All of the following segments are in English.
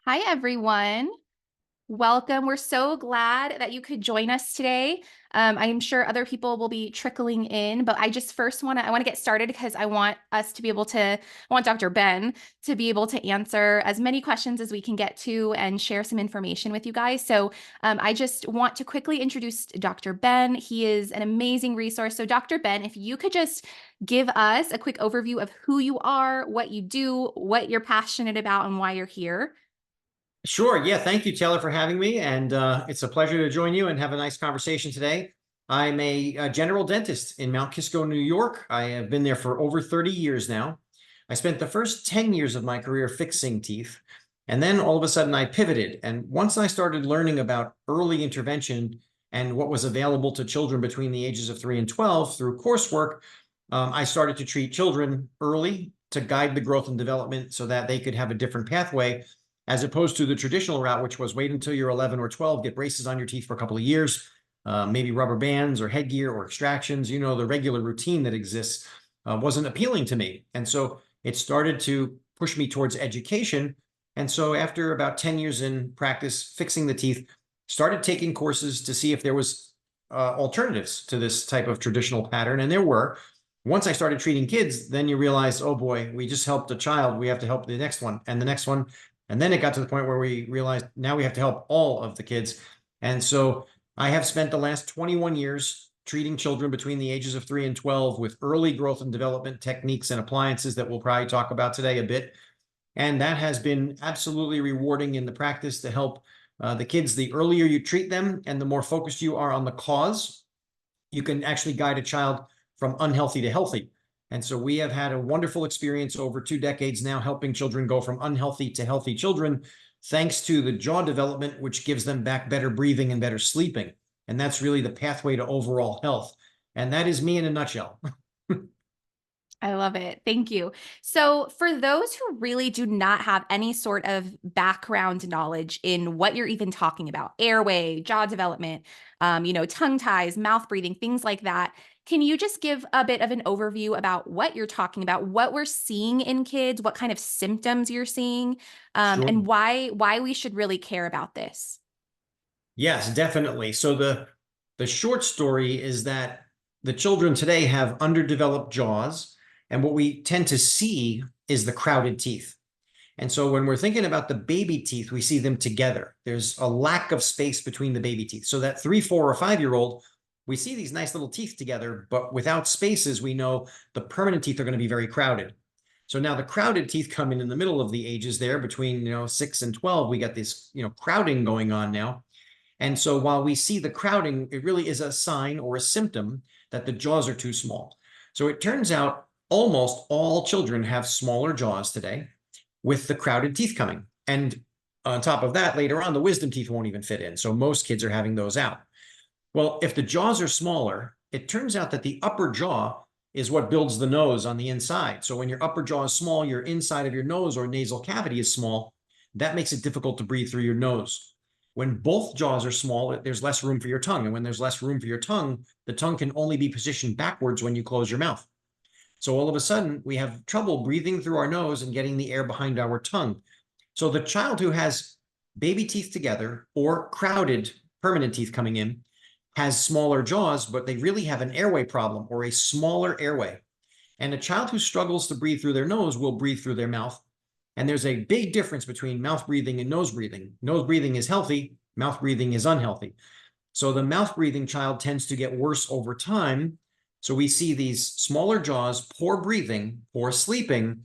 Hi, everyone. Welcome. We're so glad that you could join us today. I'm sure other people will be trickling in, but I just first I want to get started because I want us to be able to, I want Dr. Ben to be able to answer as many questions as we can get to and share some information with you guys. So I just want to quickly introduce Dr. Ben. He is an amazing resource. So Dr. Ben, if you could just give us a quick overview of who you are, what you do, what you're passionate about, and why you're here. Sure. Yeah. Thank you, Taylor, for having me. And it's a pleasure to join you and have a nice conversation today. I'm a general dentist in Mount Kisco, New York. I have been there for over 30 years now. I spent the first 10 years of my career fixing teeth. And then all of a sudden I pivoted. And once I started learning about early intervention and what was available to children between the ages of 3 and 12 through coursework, I started to treat children early to guide the growth and development so that they could have a different pathway as opposed to the traditional route, which was wait until you're 11 or 12, get braces on your teeth for a couple of years, maybe rubber bands or headgear or extractions. You know, the regular routine that exists wasn't appealing to me. And so it started to push me towards education. And so after about 10 years in practice fixing the teeth, started taking courses to see if there was alternatives to this type of traditional pattern. And there were. Once I started treating kids, then you realize, oh boy, we just helped a child. We have to help the next one and the next one. And then it got to the point where we realized now we have to help all of the kids. And so I have spent the last 21 years treating children between the ages of 3 and 12 with early growth and development techniques and appliances that we'll probably talk about today a bit. And that has been absolutely rewarding in the practice to help the kids. The earlier you treat them and the more focused you are on the cause, you can actually guide a child from unhealthy to healthy. And so we have had a wonderful experience over 2 decades now, helping children go from unhealthy to healthy children, thanks to the jaw development, which gives them back better breathing and better sleeping. And that's really the pathway to overall health. And that is me in a nutshell. I love it. Thank you. So, for those who really do not have any sort of background knowledge in what you're even talking about, airway, jaw development, tongue ties, mouth breathing, things like that, can you just give a bit of an overview about what you're talking about, what we're seeing in kids, what kind of symptoms you're seeing, Sure. and why we should really care about this? Yes, definitely. So the short story is that the children today have underdeveloped jaws, and what we tend to see is the crowded teeth. And so when we're thinking about the baby teeth, we see them together. There's a lack of space between the baby teeth. So that 3, 4, or 5-year-old, we see these nice little teeth together, but without spaces, we know the permanent teeth are going to be very crowded. So now the crowded teeth come in the middle of the ages there between 6 and 12. We got this crowding going on now. And so while we see the crowding, it really is a sign or a symptom that the jaws are too small. So it turns out almost all children have smaller jaws today with the crowded teeth coming. And on top of that, later on, the wisdom teeth won't even fit in. So most kids are having those out. Well, if the jaws are smaller, it turns out that the upper jaw is what builds the nose on the inside. So when your upper jaw is small, your inside of your nose or nasal cavity is small. That makes it difficult to breathe through your nose. When both jaws are small, there's less room for your tongue. And when there's less room for your tongue, the tongue can only be positioned backwards when you close your mouth. So all of a sudden, we have trouble breathing through our nose and getting the air behind our tongue. So the child who has baby teeth together or crowded permanent teeth coming in has smaller jaws, but they really have an airway problem or a smaller airway. And a child who struggles to breathe through their nose will breathe through their mouth. And there's a big difference between mouth breathing and nose breathing. Nose breathing is healthy, mouth breathing is unhealthy. So the mouth breathing child tends to get worse over time. So we see these smaller jaws, poor breathing, poor sleeping,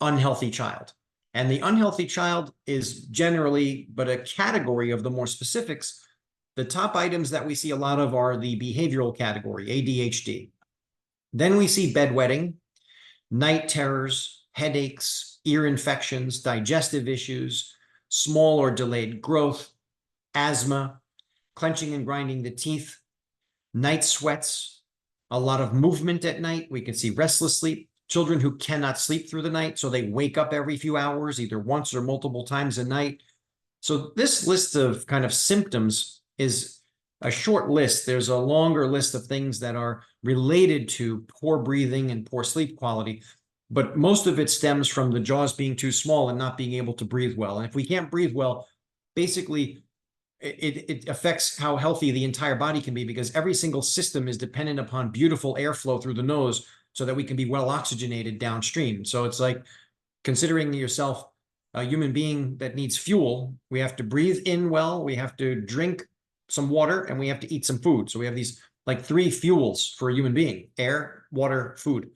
unhealthy child. And the unhealthy child is generally but a category of the more specifics. The top items that we see a lot of are the behavioral category, ADHD. Then we see bedwetting, night terrors, headaches, ear infections, digestive issues, small or delayed growth, asthma, clenching and grinding the teeth, night sweats, a lot of movement at night. We can see restless sleep, children who cannot sleep through the night, so they wake up every few hours, either once or multiple times a night. So this list of kind of symptoms is a short list. There's a longer list of things that are related to poor breathing and poor sleep quality. but most of it stems from the jaws being too small and not being able to breathe well. And if we can't breathe well, basically it affects how healthy the entire body can be, because every single system is dependent upon beautiful airflow through the nose so that we can be well oxygenated downstream. So it's like considering yourself a human being that needs fuel. We have to breathe in well, we have to drink some water, and we have to eat some food. So we have these like three fuels for a human being: air, water, food.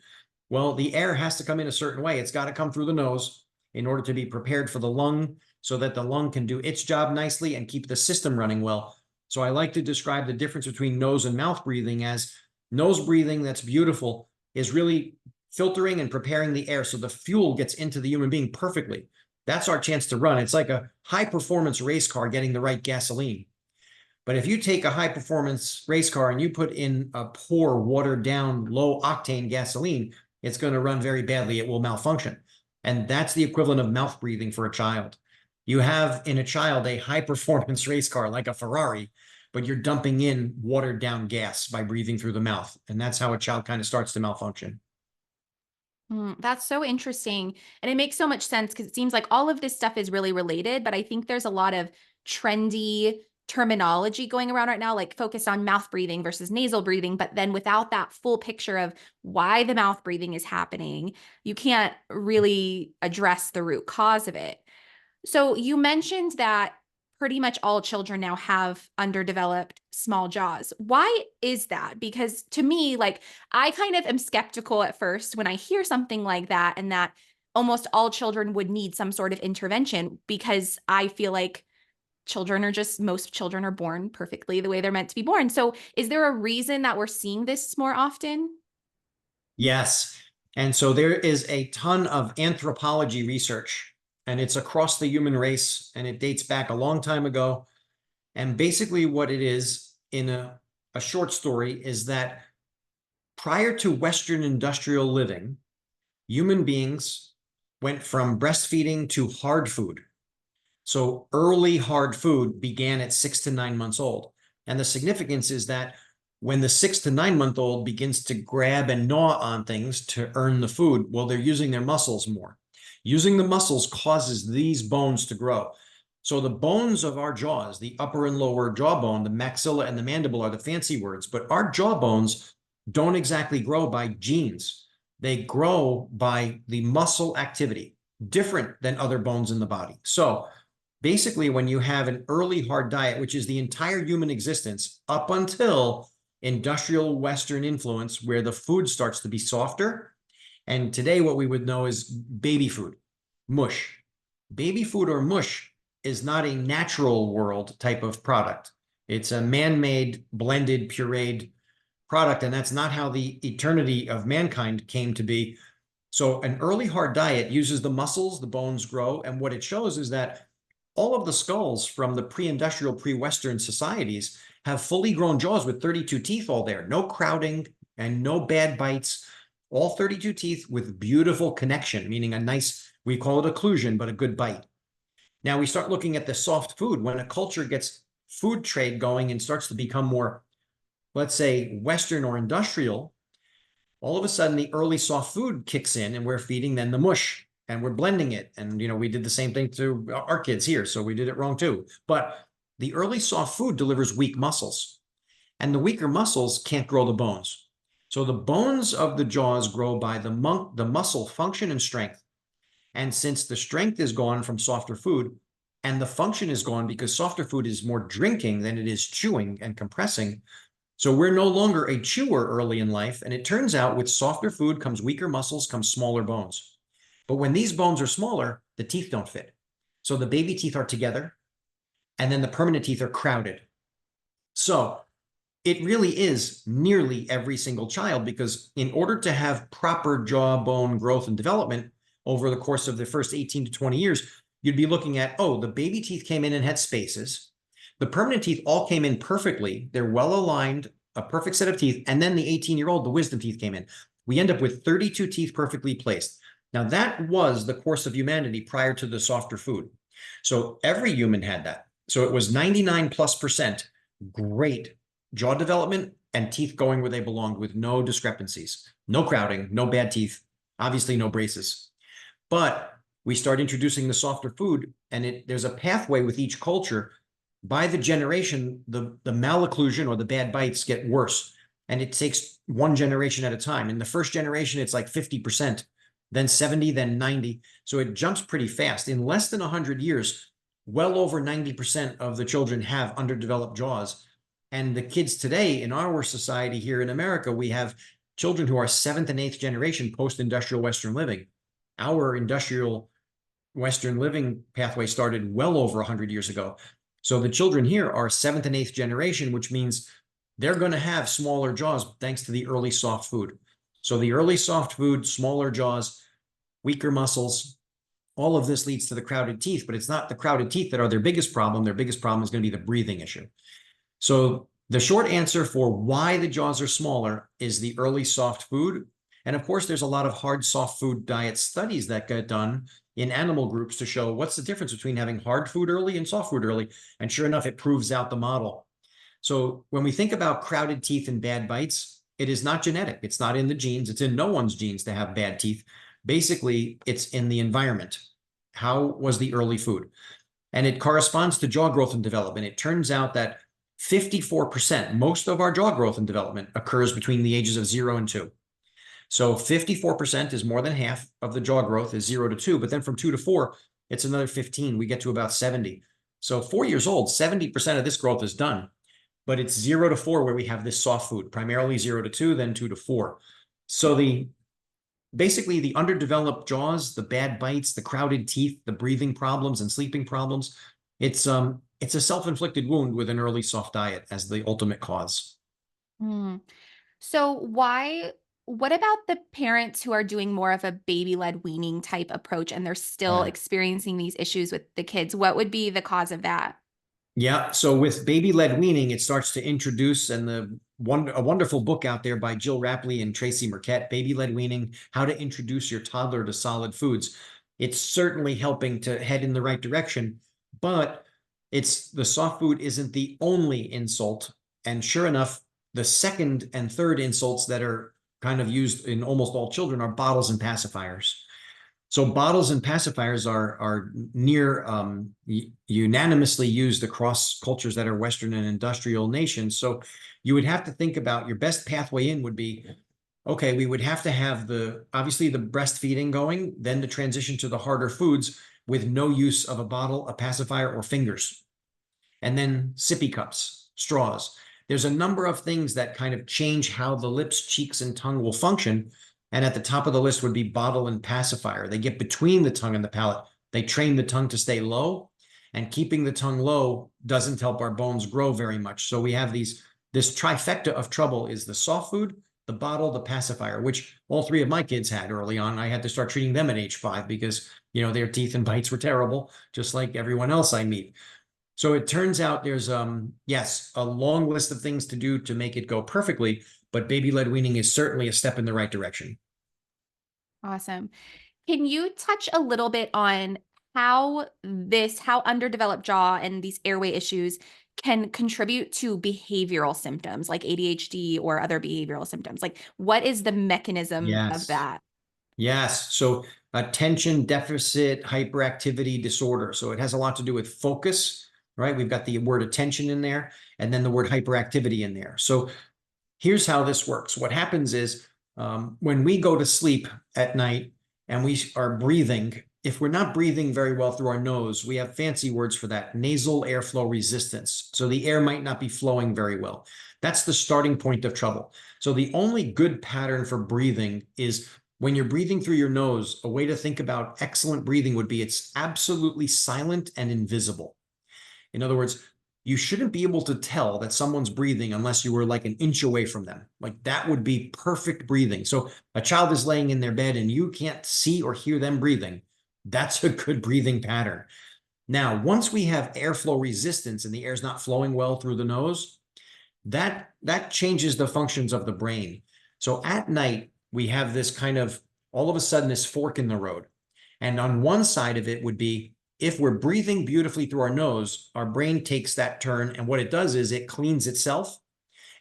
Well, the air has to come in a certain way. It's got to come through the nose in order to be prepared for the lung, so that the lung can do its job nicely and keep the system running well. So I like to describe the difference between nose and mouth breathing as nose breathing that's beautiful is really filtering and preparing the air so the fuel gets into the human being perfectly. That's our chance to run. It's like a high performance race car getting the right gasoline. But if you take a high performance race car and you put in a poor, watered down, low octane gasoline, it's going to run very badly. It will malfunction. And that's the equivalent of mouth breathing for a child. You have in a child a high performance race car like a Ferrari, but you're dumping in watered down gas by breathing through the mouth. And that's how a child kind of starts to malfunction. That's so interesting. And it makes so much sense because it seems like all of this stuff is really related, but I think there's a lot of trendy terminology going around right now, like focused on mouth breathing versus nasal breathing. But then without that full picture of why the mouth breathing is happening, you can't really address the root cause of it. So you mentioned that pretty much all children now have underdeveloped small jaws. Why is that? Because to me, like, I kind of am skeptical at first when I hear something like that, and that almost all children would need some sort of intervention, because I feel like most children are born perfectly the way they're meant to be born. So is there a reason that we're seeing this more often? Yes. And so there is a ton of anthropology research, and it's across the human race, and it dates back a long time ago. And basically, what it is in a short story is that prior to Western industrial living, human beings went from breastfeeding to hard food. So early hard food began at 6 to 9 months old. And the significance is that when the 6 to 9 month old begins to grab and gnaw on things to earn the food, well, they're using their muscles more. Using the muscles causes these bones to grow. So the bones of our jaws, the upper and lower jawbone, the maxilla and the mandible are the fancy words, but our jaw bones don't exactly grow by genes. They grow by the muscle activity, different than other bones in the body. So basically, when you have an early hard diet, which is the entire human existence up until industrial Western influence, where the food starts to be softer. And today, what we would know is baby food, mush. Baby food or mush is not a natural world type of product. It's a man-made, blended, pureed product, and that's not how the eternity of mankind came to be. So an early hard diet uses the muscles, the bones grow, and what it shows is that all of the skulls from the pre-industrial, pre-Western societies have fully grown jaws with 32 teeth all there. No crowding and no bad bites. All 32 teeth with beautiful connection, meaning a nice, we call it occlusion, but a good bite. Now we start looking at the soft food. When a culture gets food trade going and starts to become more, let's say, Western or industrial, all of a sudden the early soft food kicks in and we're feeding then the mush and we're blending it. And, we did the same thing to our kids here. So we did it wrong too. But the early soft food delivers weak muscles, and the weaker muscles can't grow the bones. So the bones of the jaws grow by the muscle function and strength. And since the strength is gone from softer food and the function is gone because softer food is more drinking than it is chewing and compressing, so we're no longer a chewer early in life. And it turns out with softer food comes weaker muscles, comes smaller bones. But when these bones are smaller, the teeth don't fit. So the baby teeth are together, and then the permanent teeth are crowded. So it really is nearly every single child, because in order to have proper jawbone growth and development over the course of the first 18 to 20 years, you'd be looking at, the baby teeth came in and had spaces. The permanent teeth all came in perfectly. They're well aligned, a perfect set of teeth. And then the 18-year-old, the wisdom teeth came in. We end up with 32 teeth perfectly placed. Now, that was the course of humanity prior to the softer food. So every human had that. So it was 99+% great jaw development and teeth going where they belonged with no discrepancies, no crowding, no bad teeth. Obviously, no braces. But we start introducing the softer food, and there's a pathway with each culture. By the generation, the malocclusion or the bad bites get worse. And it takes one generation at a time. In the first generation, it's like 50%, then 70, then 90. So it jumps pretty fast. In less than 100 years, well over 90% of the children have underdeveloped jaws. And the kids today in our society here in America, we have children who are seventh and eighth generation post-industrial Western living. Our industrial Western living pathway started well over 100 years ago. So the children here are seventh and eighth generation, which means they're going to have smaller jaws thanks to the early soft food. So the early soft food, smaller jaws, weaker muscles, all of this leads to the crowded teeth, but it's not the crowded teeth that are their biggest problem. Their biggest problem is going to be the breathing issue. So the short answer for why the jaws are smaller is the early soft food. And of course, there's a lot of hard soft food diet studies that get done in animal groups to show what's the difference between having hard food early and soft food early. And sure enough, it proves out the model. So when we think about crowded teeth and bad bites, it is not genetic. It's not in the genes. It's in no one's genes to have bad teeth. Basically, it's in the environment. How was the early food? And it corresponds to jaw growth and development. It turns out that 54%, most of our jaw growth and development occurs between the ages of 0 and 2. So 54% is more than half of the jaw growth is 0 to 2, but then from 2 to 4, it's another 15. We get to about 70. So 4 years old, 70% of this growth is done, but it's 0 to 4 where we have this soft food, primarily 0 to 2, then 2 to 4. So basically the underdeveloped jaws, the bad bites, the crowded teeth, the breathing problems and sleeping problems, it's a self-inflicted wound with an early soft diet as the ultimate cause. Mm. So what about the parents who are doing more of a baby-led weaning type approach and they're still Yeah. experiencing these issues with the kids? What would be the cause of that? Yeah. So with baby-led weaning, it starts to introduce, and a wonderful book out there by Jill Rapley and Tracy Marquette, Baby-Led Weaning, How to Introduce Your Toddler to Solid Foods. It's certainly helping to head in the right direction, but the soft food isn't the only insult. And sure enough, the second and third insults that are kind of used in almost all children are bottles and pacifiers. So bottles and pacifiers are near unanimously used across cultures that are Western and industrial nations. So you would have to think about your best pathway in would be, okay, we would have to have obviously the breastfeeding going, then the transition to the harder foods with no use of a bottle, a pacifier, or fingers. And then sippy cups, straws. There's a number of things that kind of change how the lips, cheeks, and tongue will function. And at the top of the list would be bottle and pacifier. They get between the tongue and the palate. They train the tongue to stay low, and keeping the tongue low doesn't help our bones grow very much. So we have this trifecta of trouble is the soft food, the bottle, the pacifier, which all three of my kids had early on. I had to start treating them at age 5 because, their teeth and bites were terrible, just like everyone else I meet. So it turns out there's, yes, a long list of things to do to make it go perfectly, but baby-led weaning is certainly a step in the right direction. Awesome. Can you touch a little bit on how underdeveloped jaw and these airway issues can contribute to behavioral symptoms like ADHD or other behavioral symptoms? Like, what is the mechanism of Yes. that? Yes. So attention deficit hyperactivity disorder. So it has a lot to do with focus, right? We've got the word attention in there and then the word hyperactivity in there. So here's how this works. What happens is when we go to sleep at night and we are breathing, if we're not breathing very well through our nose, we have fancy words for that, nasal airflow resistance. So the air might not be flowing very well. That's the starting point of trouble. So the only good pattern for breathing is when you're breathing through your nose. A way to think about excellent breathing would be it's absolutely silent and invisible. In other words, you shouldn't be able to tell that someone's breathing unless you were like an inch away from them. Like that would be perfect breathing. So a child is laying in their bed and you can't see or hear them breathing. That's a good breathing pattern. Now, once we have airflow resistance and the air's not flowing well through the nose, that changes the functions of the brain. So at night, we have this kind of, all of a sudden, this fork in the road. And on one side of it would be, if we're breathing beautifully through our nose, our brain takes that turn. And what it does is it cleans itself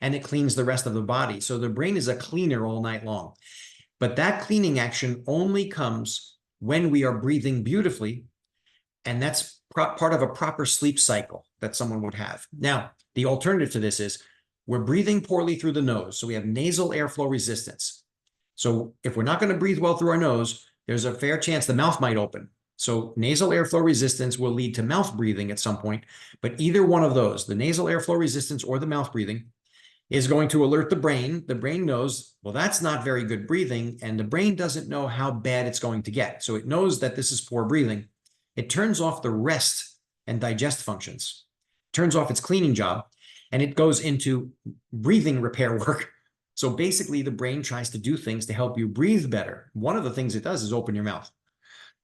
and it cleans the rest of the body. So the brain is a cleaner all night long. But that cleaning action only comes when we are breathing beautifully, and that's part of a proper sleep cycle that someone would have. Now, the alternative to this is we're breathing poorly through the nose, so we have nasal airflow resistance. So if we're not going to breathe well through our nose, there's a fair chance the mouth might open. So nasal airflow resistance will lead to mouth breathing at some point, but either one of those, the nasal airflow resistance or the mouth breathing, is going to alert the brain. The brain knows, well, that's not very good breathing, and the brain doesn't know how bad it's going to get. So it knows that this is poor breathing. It turns off the rest and digest functions, turns off its cleaning job, and it goes into breathing repair work. So basically, the brain tries to do things to help you breathe better. One of the things it does is open your mouth.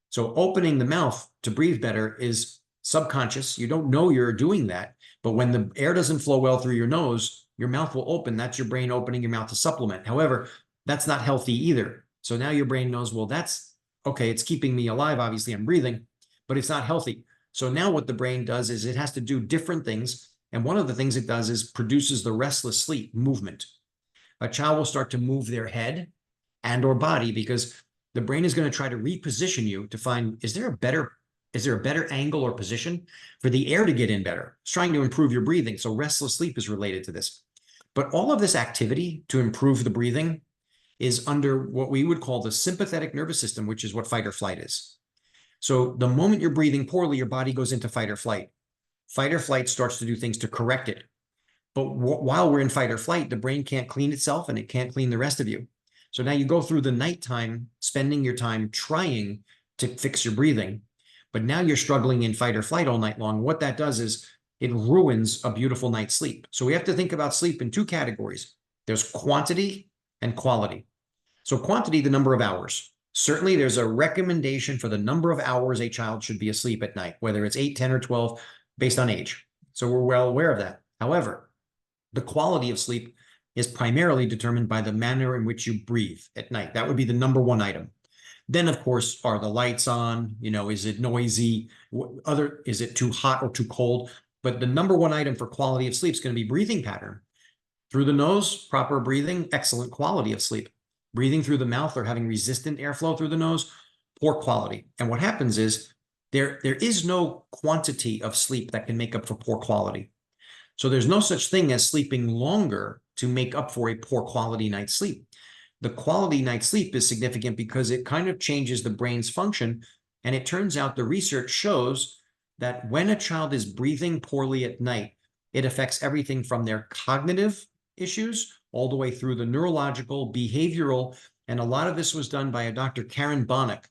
So opening the mouth to breathe better is subconscious. You don't know you're doing that, but when the air doesn't flow well through your nose, your mouth will open. That's your brain opening your mouth to supplement. However, that's not healthy either. So now your brain knows, well, that's okay. It's keeping me alive. Obviously, I'm breathing, but it's not healthy. So now what the brain does is it has to do different things. And one of the things it does is produces the restless sleep movement. A child will start to move their head and or body because the brain is going to try to reposition you to find, is there a better angle or position for the air to get in better? It's trying to improve your breathing. So restless sleep is related to this. But all of this activity to improve the breathing is under what we would call the sympathetic nervous system, which is what fight or flight is. So the moment you're breathing poorly, your body goes into fight or flight. Fight or flight starts to do things to correct it. But while we're in fight or flight, the brain can't clean itself and it can't clean the rest of you. So now you go through the nighttime, spending your time trying to fix your breathing, but now you're struggling in fight or flight all night long. What that does is it ruins a beautiful night's sleep. So we have to think about sleep in two categories. There's quantity and quality. So quantity, the number of hours. Certainly there's a recommendation for the number of hours a child should be asleep at night, whether it's 8, 10, or 12, based on age. So we're well aware of that. However, the quality of sleep is primarily determined by the manner in which you breathe at night. That would be the number one item. Then, of course, are the lights on? Is it noisy? Is it too hot or too cold? But the number one item for quality of sleep is going to be breathing pattern. Through the nose, proper breathing, excellent quality of sleep. Breathing through the mouth or having resistant airflow through the nose, poor quality. And what happens is there is no quantity of sleep that can make up for poor quality. So there's no such thing as sleeping longer to make up for a poor quality night's sleep. The quality night's sleep is significant because it kind of changes the brain's function. And it turns out the research shows that when a child is breathing poorly at night, it affects everything from their cognitive issues all the way through the neurological, behavioral, and a lot of this was done by a Dr. Karen Bonnick.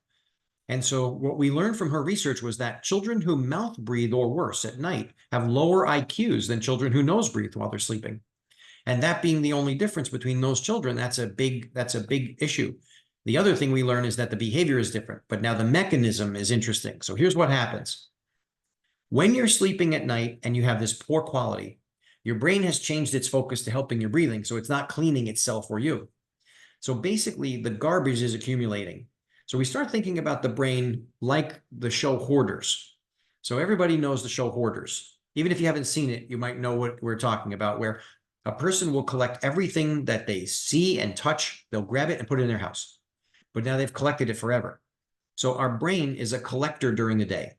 And so what we learned from her research was that children who mouth breathe or worse at night have lower IQs than children who nose breathe while they're sleeping. And that being the only difference between those children, that's a big issue. The other thing we learn is that the behavior is different, but now the mechanism is interesting. So here's what happens. When you're sleeping at night and you have this poor quality, your brain has changed its focus to helping your breathing, so it's not cleaning itself or you. So basically, the garbage is accumulating. So we start thinking about the brain like the show Hoarders. So everybody knows the show Hoarders. Even if you haven't seen it, you might know what we're talking about, where a person will collect everything that they see and touch. They'll grab it and put it in their house. But now they've collected it forever. So our brain is a collector during the day.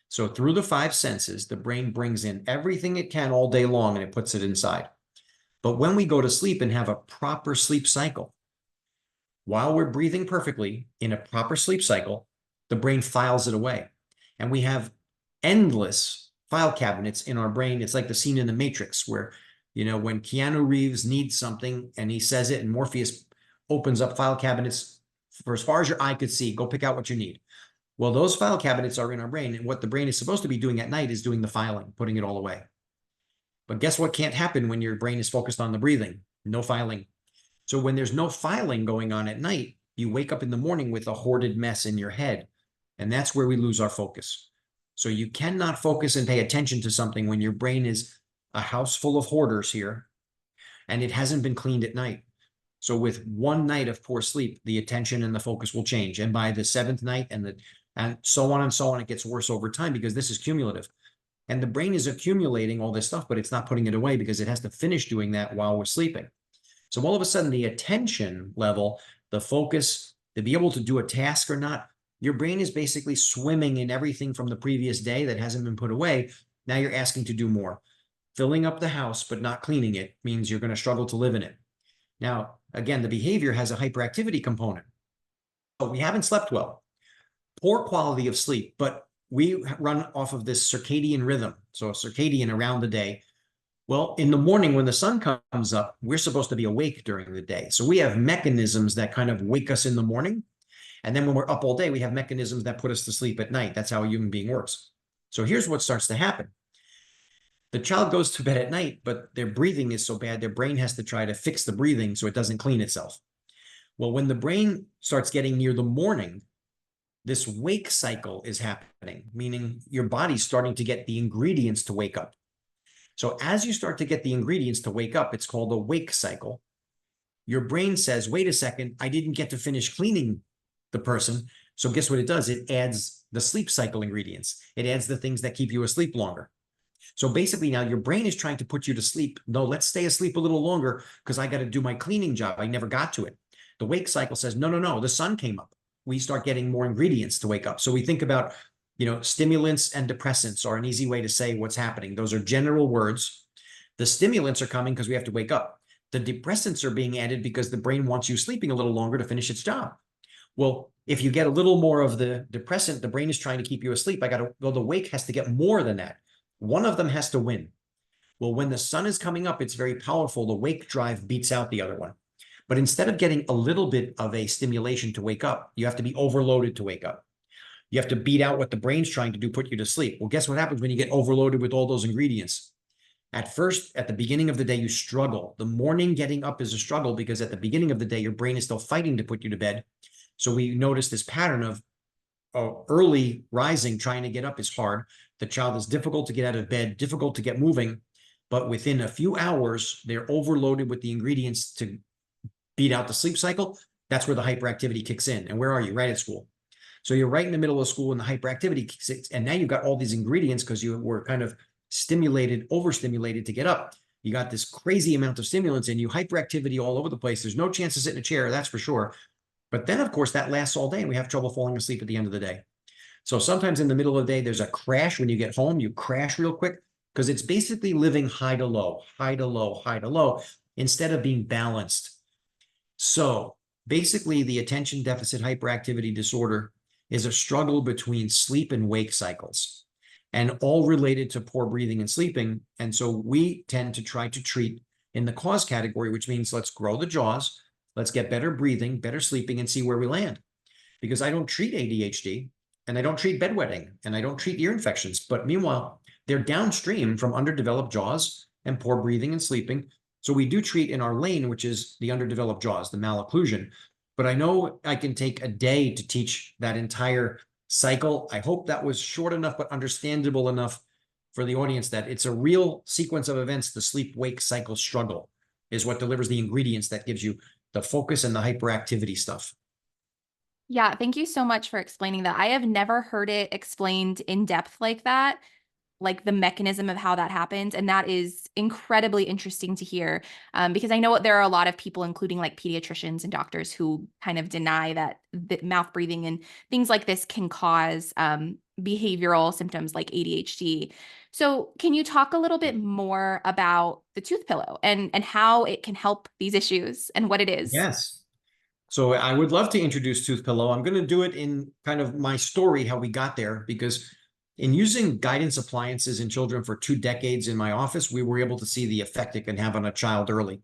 So through the five senses, the brain brings in everything it can all day long and it puts it inside. But when we go to sleep and have a proper sleep cycle, while we're breathing perfectly in a proper sleep cycle, the brain files it away. And we have endless file cabinets in our brain. It's like the scene in The Matrix where, when Keanu Reeves needs something and he says it and Morpheus opens up file cabinets for as far as your eye could see, go pick out what you need. Well, those file cabinets are in our brain. And what the brain is supposed to be doing at night is doing the filing, putting it all away. But guess what can't happen when your brain is focused on the breathing? No filing. So when there's no filing going on at night, you wake up in the morning with a hoarded mess in your head. And that's where we lose our focus. So you cannot focus and pay attention to something when your brain is a house full of hoarders here and it hasn't been cleaned at night. So with one night of poor sleep, the attention and the focus will change. And by the seventh night and so on, it gets worse over time because this is cumulative. And the brain is accumulating all this stuff, but it's not putting it away because it has to finish doing that while we're sleeping. So all of a sudden, the attention level the focus, to be able to do a task or not. Your brain is basically swimming in everything from the previous day that hasn't been put away. Now you're asking to do more. Filling up the house but not cleaning it means you're going to struggle to live in it. Now, again, the behavior has a hyperactivity component. So we haven't slept well, poor quality of sleep, but we run off of this circadian rhythm. So circadian around the day. Well, in the morning when the sun comes up, we're supposed to be awake during the day. So we have mechanisms that kind of wake us in the morning. And then when we're up all day, we have mechanisms that put us to sleep at night. That's how a human being works. So here's what starts to happen. The child goes to bed at night, but their breathing is so bad, their brain has to try to fix the breathing so it doesn't clean itself. Well, when the brain starts getting near the morning, this wake cycle is happening, meaning your body's starting to get the ingredients to wake up. So as you start to get the ingredients to wake up, it's called a wake cycle. Your brain says, wait a second, I didn't get to finish cleaning the person. So guess what it does? It adds the sleep cycle ingredients. It adds the things that keep you asleep longer. So basically now your brain is trying to put you to sleep. No, let's stay asleep a little longer because I got to do my cleaning job. I never got to it. The wake cycle says, no, no, no, the sun came up. We start getting more ingredients to wake up. So we think about, stimulants and depressants are an easy way to say what's happening. Those are general words. The stimulants are coming because we have to wake up. The depressants are being added because the brain wants you sleeping a little longer to finish its job. Well, if you get a little more of the depressant, the brain is trying to keep you asleep. The wake has to get more than that. One of them has to win. Well, when the sun is coming up, it's very powerful. The wake drive beats out the other one. But instead of getting a little bit of a stimulation to wake up, you have to be overloaded to wake up. You have to beat out what the brain's trying to do, put you to sleep. Well, guess what happens when you get overloaded with all those ingredients? At first, at the beginning of the day, you struggle. The morning getting up is a struggle because at the beginning of the day, your brain is still fighting to put you to bed. So we notice this pattern of early rising, trying to get up is hard. The child is difficult to get out of bed, difficult to get moving. But within a few hours, they're overloaded with the ingredients to beat out the sleep cycle. That's where the hyperactivity kicks in. And where are you? Right at school. So you're right in the middle of school and the hyperactivity kicks in. And now you've got all these ingredients because you were kind of stimulated, overstimulated to get up. You got this crazy amount of stimulants in you, hyperactivity all over the place. There's no chance to sit in a chair, that's for sure. But then, of course, that lasts all day and we have trouble falling asleep at the end of the day. So sometimes in the middle of the day, there's a crash when you get home. You crash real quick because it's basically living high to low, high to low, high to low, instead of being balanced. So basically, the attention deficit hyperactivity disorder is a struggle between sleep and wake cycles, and all related to poor breathing and sleeping. And so we tend to try to treat in the cause category, which means let's grow the jaws, let's get better breathing, better sleeping, and see where we land. Because I don't treat ADHD, and I don't treat bedwetting, and I don't treat ear infections. But meanwhile, they're downstream from underdeveloped jaws and poor breathing and sleeping. So we do treat in our lane, which is the underdeveloped jaws, the malocclusion. But I know I can take a day to teach that entire cycle. I hope that was short enough, but understandable enough for the audience that it's a real sequence of events. The sleep-wake cycle struggle is what delivers the ingredients that gives you the focus and the hyperactivity stuff. Yeah, thank you so much for explaining that. I have never heard it explained in depth like that, like the mechanism of how that happens. And that is incredibly interesting to hear, because I know there are a lot of people, including like pediatricians and doctors, who kind of deny that the mouth breathing and things like this can cause behavioral symptoms like ADHD. So can you talk a little bit more about the tooth pillow and how it can help these issues and what it is? Yes. So I would love to introduce Toothpillow. I'm going to do it in kind of my story, how we got there, because in using guidance appliances in children for 2 decades in my office, we were able to see the effect it can have on a child early.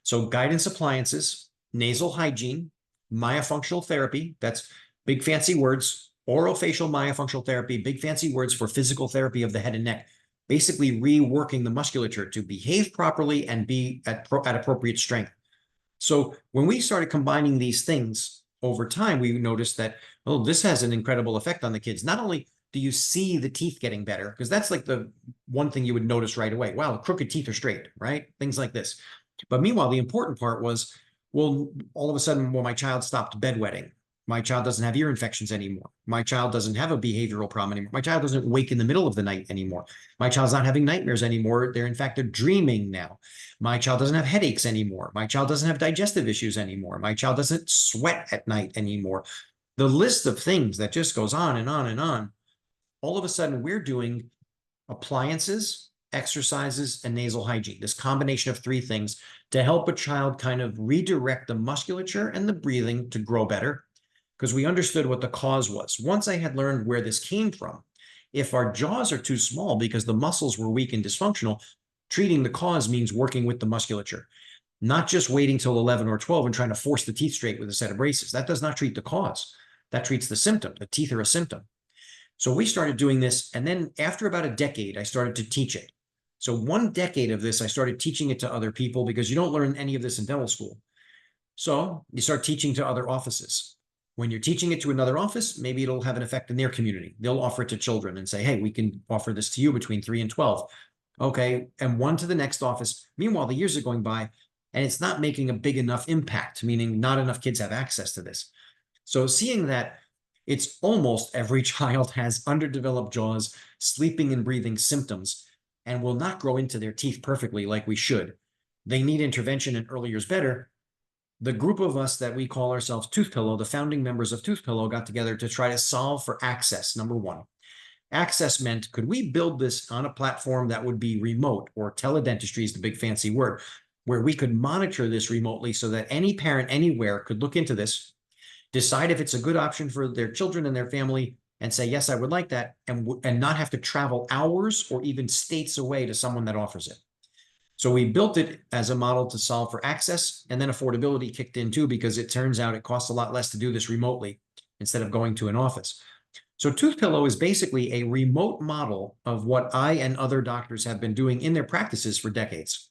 So guidance appliances, nasal hygiene, myofunctional therapy, that's big fancy words, orofacial myofunctional therapy, big fancy words for physical therapy of the head and neck, basically reworking the musculature to behave properly and be at appropriate strength. So when we started combining these things over time, we noticed that, oh, this has an incredible effect on the kids. Not only do you see the teeth getting better, because that's like the one thing you would notice right away. Wow, crooked teeth are straight, right? Things like this. But meanwhile, the important part was, well, all of a sudden, well, my child stopped bedwetting. My child doesn't have ear infections anymore. My child doesn't have a behavioral problem anymore. My child doesn't wake in the middle of the night anymore. My child's not having nightmares anymore. In fact, they're dreaming now. My child doesn't have headaches anymore. My child doesn't have digestive issues anymore. My child doesn't sweat at night anymore. The list of things that just goes on and on and on. All of a sudden, we're doing appliances, exercises, and nasal hygiene, this combination of three things to help a child kind of redirect the musculature and the breathing to grow better, because we understood what the cause was. Once I had learned where this came from, if our jaws are too small because the muscles were weak and dysfunctional, treating the cause means working with the musculature, not just waiting till 11 or 12 and trying to force the teeth straight with a set of braces. That does not treat the cause. That treats the symptom. The teeth are a symptom. So we started doing this. And then after about a decade, I started to teach it. So 1 decade of this, I started teaching it to other people because you don't learn any of this in dental school. So you start teaching to other offices. When you're teaching it to another office, maybe it'll have an effect in their community. They'll offer it to children and say, hey, we can offer this to you between 3 and 12. Okay. And one to the next office. Meanwhile, the years are going by and it's not making a big enough impact, meaning not enough kids have access to this. So seeing that it's almost every child has underdeveloped jaws, sleeping and breathing symptoms, and will not grow into their teeth perfectly like we should. They need intervention in early years better. The group of us that we call ourselves Toothpillow, the founding members of Toothpillow, got together to try to solve for access. Number one, access meant, could we build this on a platform that would be remote, or teledentistry is the big fancy word, where we could monitor this remotely so that any parent anywhere could look into this, decide if it's a good option for their children and their family, and say, yes, I would like that, and not have to travel hours or even states away to someone that offers it. So we built it as a model to solve for access, and then affordability kicked in too, because it turns out it costs a lot less to do this remotely instead of going to an office. So Toothpillow is basically a remote model of what I and other doctors have been doing in their practices for decades.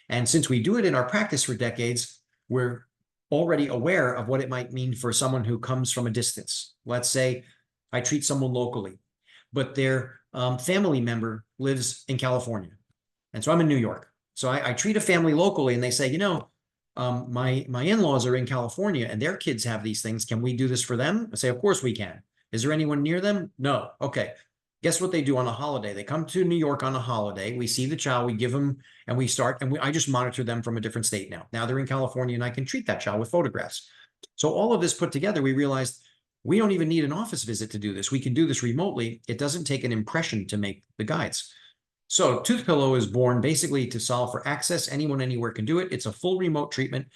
And since we do it in our practice for decades, we're already aware of what it might mean for someone who comes from a distance. Let's say I treat someone locally, but their family member lives in California. And so I'm in New York. So I treat a family locally and they say, my in-laws are in California and their kids have these things. Can we do this for them? I say, of course we can. Is there anyone near them? No. Okay. Guess what they do on a holiday? They come to New York on a holiday. We see the child, we give them, and we start, and I just monitor them from a different state now. Now they're in California and I can treat that child with photographs. So all of this put together, we realized we don't even need an office visit to do this. We can do this remotely. It doesn't take an impression to make the guides. So Toothpillow is born basically to solve for access. Anyone, anywhere can do it. It's a full remote treatment.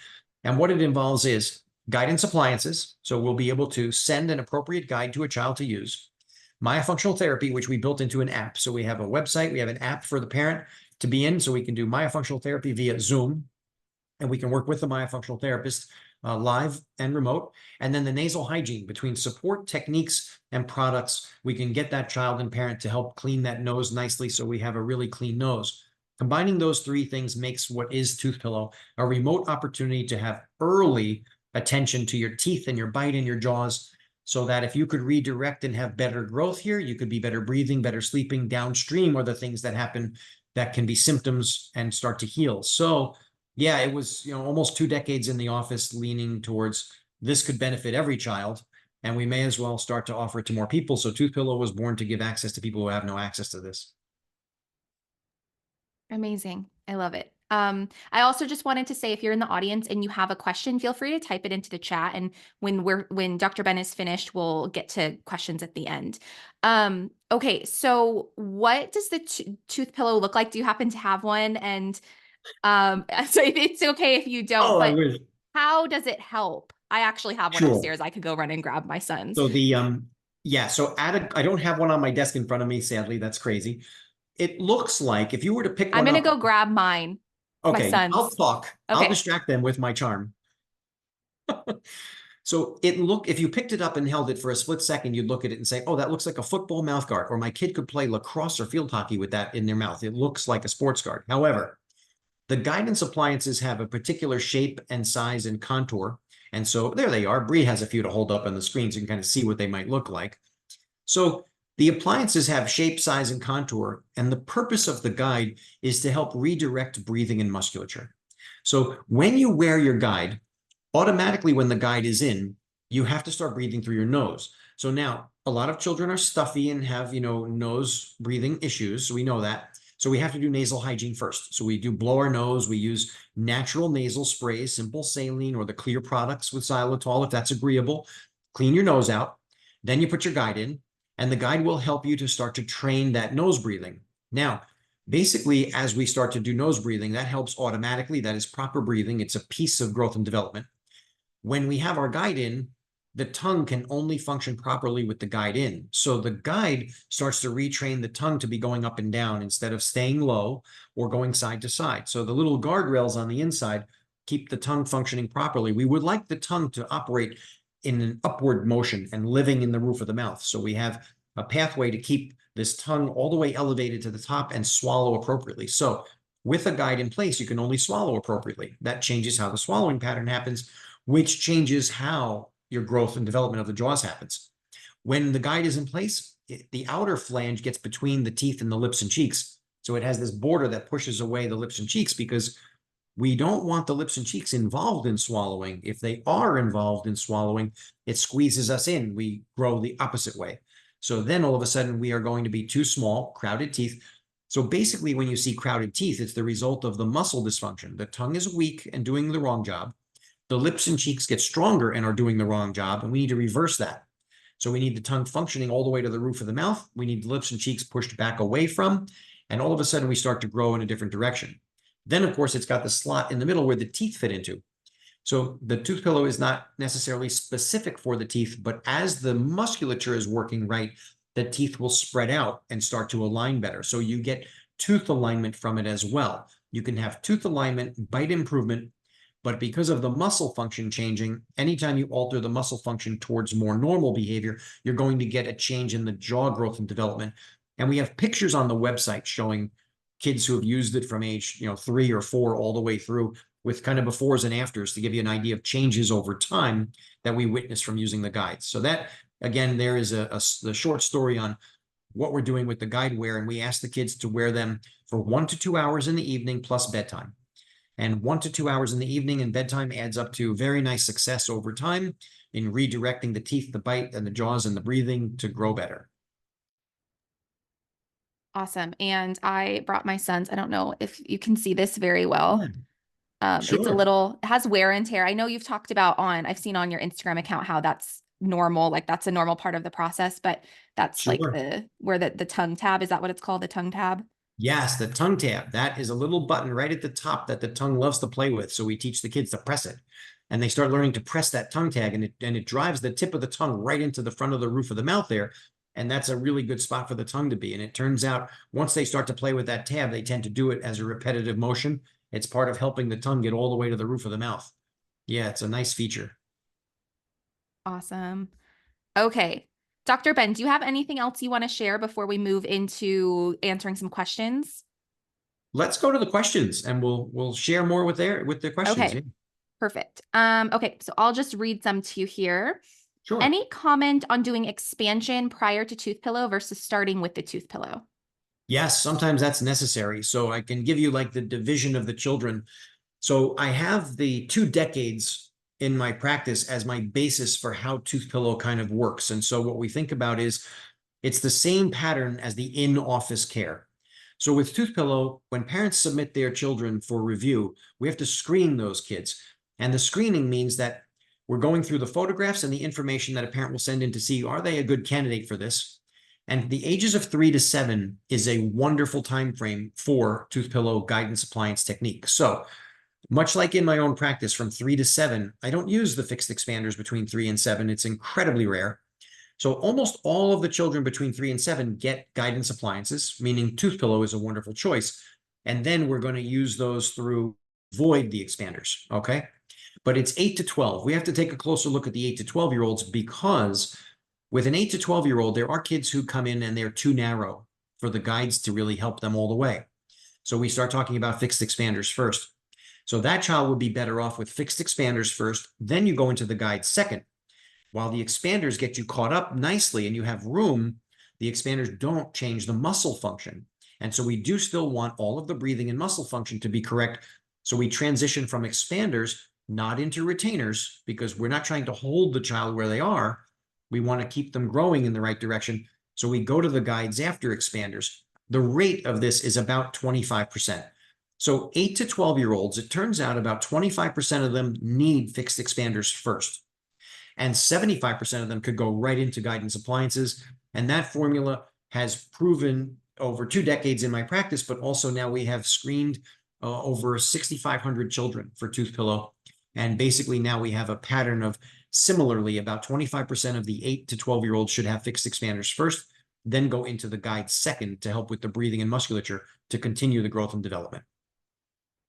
And what it involves is guidance appliances. So we'll be able to send an appropriate guide to a child to use. Myofunctional therapy, which we built into an app. So we have a website, we have an app for the parent to be in, so we can do myofunctional therapy via Zoom, and we can work with the myofunctional therapist live and remote. And then the nasal hygiene, between support techniques and products, we can get that child and parent to help clean that nose nicely so we have a really clean nose. Combining those three things makes what is Toothpillow a remote opportunity to have early attention to your teeth and your bite and your jaws, so that if you could redirect and have better growth here, you could be better breathing, better sleeping. Downstream are the things that happen that can be symptoms and start to heal. So yeah, it was, almost 2 decades in the office leaning towards this could benefit every child, and we may as well start to offer it to more people. So Toothpillow was born to give access to people who have no access to this. Amazing. I love it. I also just wanted to say, if you're in the audience and you have a question, feel free to type it into the chat. And when Dr. Ben is finished, we'll get to questions at the end. Okay. So what does the tooth pillow look like? Do you happen to have one? And, so it's okay if you don't, Oh, I but wish. how does it help? I actually have one Sure. upstairs. I could go run and grab my son's. So yeah, so I don't have one on my desk in front of me, sadly. That's crazy. It looks like if you were to pick I'm one going to up. go grab mine, my Okay, I'll son's. talk. I'll Okay. distract them with my charm. So if you picked it up and held it for a split second, you'd look at it and say, oh, that looks like a football mouth guard, or my kid could play lacrosse or field hockey with that in their mouth. It looks like a sports guard. However, the guidance appliances have a particular shape and size and contour. And so there they are. Bree has a few to hold up on the screen so you can kind of see what they might look like. So the appliances have shape, size, and contour, and the purpose of the guide is to help redirect breathing and musculature. So when you wear your guide, automatically when the guide is in, you have to start breathing through your nose. So now a lot of children are stuffy and have, nose breathing issues. So we know that. So we have to do nasal hygiene first. So we do blow our nose. We use natural nasal sprays, simple saline or the clear products with xylitol, if that's agreeable. Clean your nose out. Then you put your guide in, and the guide will help you to start to train that nose breathing. Now, basically, as we start to do nose breathing, that helps automatically. That is proper breathing. It's a piece of growth and development. When we have our guide in, the tongue can only function properly with the guide in. So the guide starts to retrain the tongue to be going up and down instead of staying low or going side to side. So the little guardrails on the inside keep the tongue functioning properly. We would like the tongue to operate in an upward motion and living in the roof of the mouth. So we have a pathway to keep this tongue all the way elevated to the top and swallow appropriately. So with a guide in place, you can only swallow appropriately. That changes how the swallowing pattern happens, which changes how your growth and development of the jaws happens. When the guide is in place, the outer flange gets between the teeth and the lips and cheeks. So it has this border that pushes away the lips and cheeks because we don't want the lips and cheeks involved in swallowing. If they are involved in swallowing, it squeezes us in. We grow the opposite way. So then all of a sudden we are going to be too small, crowded teeth. So basically when you see crowded teeth, it's the result of the muscle dysfunction. The tongue is weak and doing the wrong job. The lips and cheeks get stronger and are doing the wrong job, and we need to reverse that. So we need the tongue functioning all the way to the roof of the mouth. We need the lips and cheeks pushed back away from, and all of a sudden we start to grow in a different direction. Then, of course, it's got the slot in the middle where the teeth fit into. So the tooth pillow is not necessarily specific for the teeth, but as the musculature is working right, the teeth will spread out and start to align better. So you get tooth alignment from it as well. You can have tooth alignment, bite improvement, but because of the muscle function changing, anytime you alter the muscle function towards more normal behavior, you're going to get a change in the jaw growth and development. And we have pictures on the website showing kids who have used it from age 3 or 4 all the way through with kind of befores and afters to give you an idea of changes over time that we witness from using the guides. So that, again, there is the short story on what we're doing with the guide wear. And we ask the kids to wear them for 1 to 2 hours in the evening plus bedtime. And 1 to 2 hours in the evening and bedtime adds up to very nice success over time in redirecting the teeth, the bite, and the jaws and the breathing to grow better. Awesome. And I brought my son's, I don't know if you can see this very well. It's Sure. it has wear and tear. I know you've talked about I've seen on your Instagram account how that's normal, like that's a normal part of the process, but that's like Sure. where the tongue tab, is that what it's called? The tongue tab? Yes, the tongue tab. That is a little button right at the top that the tongue loves to play with. So we teach the kids to press it. And they start learning to press that tongue tag, and it drives the tip of the tongue right into the front of the roof of the mouth there. And that's a really good spot for the tongue to be. And it turns out once they start to play with that tab, they tend to do it as a repetitive motion. It's part of helping the tongue get all the way to the roof of the mouth. Yeah, it's a nice feature. Awesome. Okay. Dr. Ben, do you have anything else you want to share before we move into answering some questions? Let's go to the questions, and we'll share more with the questions. Yeah, Okay, perfect. Okay, so I'll just read some to you here. sure. Any comment on doing expansion prior to tooth pillow versus starting with the tooth pillow? Yes, sometimes that's necessary. So I can give you like the division of the children. So I have the 2 decades in my practice as my basis for how tooth pillow kind of works. And so what we think about is it's the same pattern as the in-office care. So with tooth pillow, when parents submit their children for review, we have to screen those kids. And the screening means that we're going through the photographs and the information that a parent will send in to see, are they a good candidate for this? And the ages of 3 to 7 is a wonderful time frame for tooth pillow guidance appliance technique. So much like in my own practice from 3 to 7, I don't use the fixed expanders between 3 and 7. It's incredibly rare. So almost all of the children between 3 and 7 get guidance appliances, meaning tooth pillow is a wonderful choice. And then we're going to use those through avoid the expanders. Okay. But it's 8 to 12. We have to take a closer look at the 8 to 12-year-olds because with an 8 to 12-year-old, there are kids who come in and they're too narrow for the guides to really help them all the way. So we start talking about fixed expanders first. So that child would be better off with fixed expanders first. Then you go into the guide second. While the expanders get you caught up nicely and you have room, the expanders don't change the muscle function. And so we do still want all of the breathing and muscle function to be correct. So we transition from expanders not into retainers, because we're not trying to hold the child where they are. We want to keep them growing in the right direction. So we go to the guides after expanders. The rate of this is about 25%. So 8 to 12-year-olds, it turns out about 25% of them need fixed expanders first. And 75% of them could go right into guidance appliances. And that formula has proven over 2 decades in my practice, but also now we have screened over 6,500 children for Toothpillow. And basically now we have a pattern of similarly about 25% of the 8 to 12-year-olds should have fixed expanders first, then go into the guide second to help with the breathing and musculature to continue the growth and development.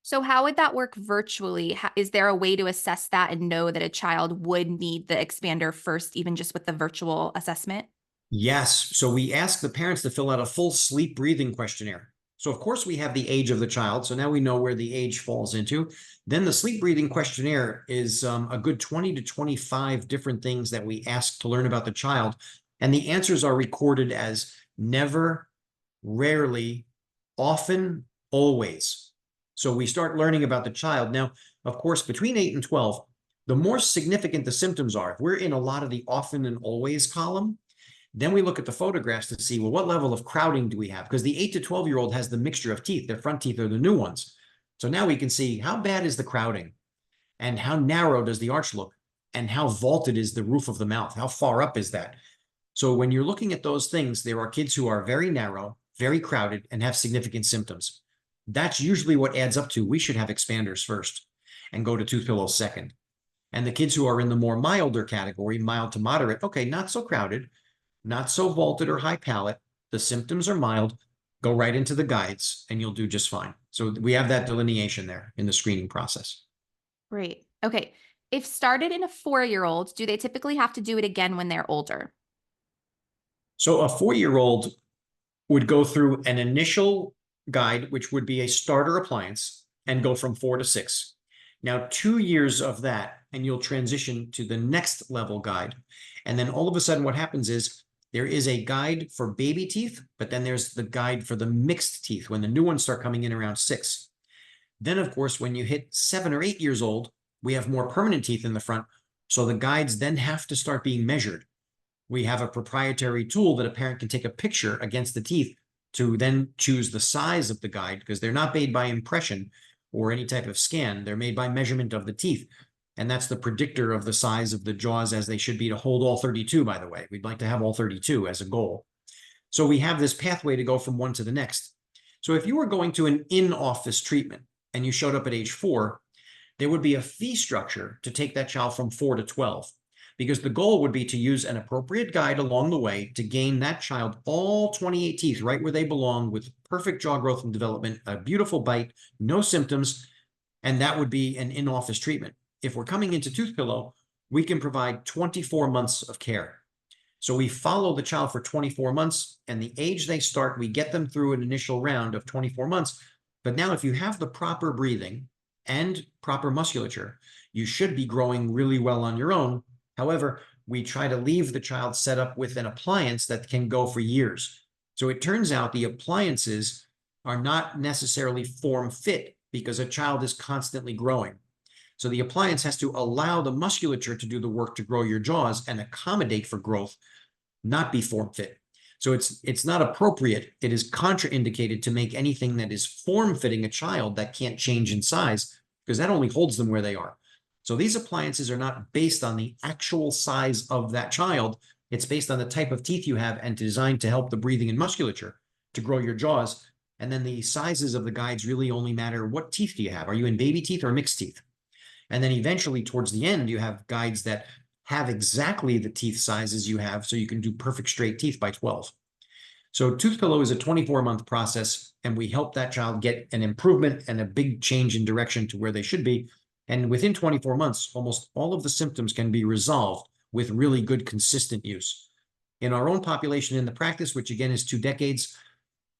So how would that work virtually? Is there a way to assess that and know that a child would need the expander first, even just with the virtual assessment? Yes. So we ask the parents to fill out a full sleep breathing questionnaire. So, of course, we have the age of the child. So now we know where the age falls into. Then the sleep breathing questionnaire is a good 20 to 25 different things that we ask to learn about the child. And the answers are recorded as never, rarely, often, always. So we start learning about the child. Now, of course, between 8 and 12, the more significant the symptoms are. If we're in a lot of the often and always column, then we look at the photographs to see, well, what level of crowding do we have? Because the 8 to 12-year-old has the mixture of teeth. Their front teeth are the new ones. So now we can see how bad is the crowding and how narrow does the arch look and how vaulted is the roof of the mouth? How far up is that? So when you're looking at those things, there are kids who are very narrow, very crowded, and have significant symptoms. That's usually what adds up to we should have expanders first and go to Toothpillow second. And the kids who are in the more milder category, mild to moderate, okay, not so crowded, not so vaulted or high palate, the symptoms are mild, go right into the guides and you'll do just fine. So we have that delineation there in the screening process. Great. Okay. If started in a 4-year-old, do they typically have to do it again when they're older? So a 4-year-old would go through an initial guide, which would be a starter appliance, and go from 4 to 6. Now, 2 years of that, and you'll transition to the next level guide. And then all of a sudden, what happens is there is a guide for baby teeth, but then there's the guide for the mixed teeth when the new ones start coming in around 6. Then, of course, when you hit 7 or 8 years old, we have more permanent teeth in the front. So the guides then have to start being measured. We have a proprietary tool that a parent can take a picture against the teeth to then choose the size of the guide, because they're not made by impression or any type of scan. They're made by measurement of the teeth. And that's the predictor of the size of the jaws as they should be to hold all 32, by the way. We'd like to have all 32 as a goal. So we have this pathway to go from one to the next. So if you were going to an in-office treatment and you showed up at age 4, there would be a fee structure to take that child from 4 to 12, because the goal would be to use an appropriate guide along the way to gain that child all 28 teeth right where they belong with perfect jaw growth and development, a beautiful bite, no symptoms, and that would be an in-office treatment. If we're coming into Toothpillow, we can provide 24 months of care. So we follow the child for 24 months, and the age they start, we get them through an initial round of 24 months. But now if you have the proper breathing and proper musculature, you should be growing really well on your own. However, we try to leave the child set up with an appliance that can go for years. So it turns out the appliances are not necessarily form fit because a child is constantly growing. So the appliance has to allow the musculature to do the work to grow your jaws and accommodate for growth, not be form fit. So it's not appropriate. It is contraindicated to make anything that is form fitting a child that can't change in size, because that only holds them where they are. So these appliances are not based on the actual size of that child. It's based on the type of teeth you have and designed to help the breathing and musculature to grow your jaws. And then the sizes of the guides really only matter what teeth do you have? Are you in baby teeth or mixed teeth? And then eventually towards the end, you have guides that have exactly the teeth sizes you have, so you can do perfect straight teeth by 12. So Toothpillow is a 24-month process, and we help that child get an improvement and a big change in direction to where they should be. And within 24 months, almost all of the symptoms can be resolved with really good, consistent use. In our own population in the practice, which again is 2 decades,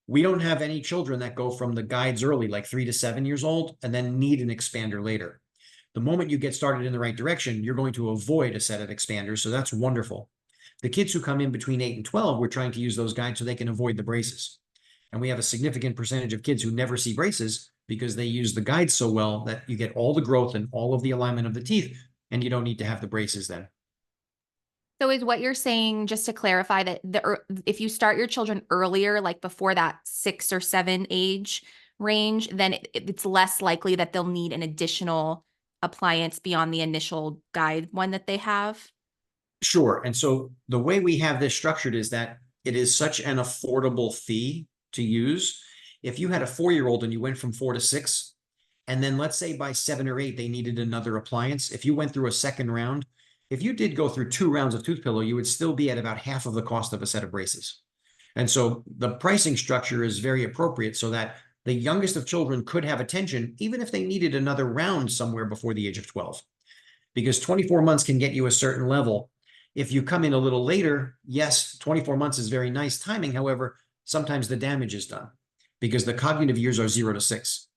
we don't have any children that go from the guides early, like 3 to 7 years old, and then need an expander later. The moment you get started in the right direction, you're going to avoid a set of expanders. So that's wonderful. The kids who come in between 8 and 12, we're trying to use those guides so they can avoid the braces. And we have a significant percentage of kids who never see braces because they use the guide so well that you get all the growth and all of the alignment of the teeth, and you don't need to have the braces then. So is what you're saying, just to clarify, that if you start your children earlier, like before that 6 or 7 age range, then it's less likely that they'll need an additional appliance beyond the initial guide one that they have? Sure. And so the way we have this structured is that it is such an affordable fee to use. If you had a 4-year-old and you went from 4 to 6, and then let's say by 7 or 8, they needed another appliance. If you went through a second round, if you did go through 2 rounds of Toothpillow, you would still be at about half of the cost of a set of braces. And so the pricing structure is very appropriate so that the youngest of children could have attention, even if they needed another round somewhere before the age of 12, because 24 months can get you a certain level. If you come in a little later, yes, 24 months is very nice timing. However, sometimes the damage is done because the cognitive years are 0 to 6.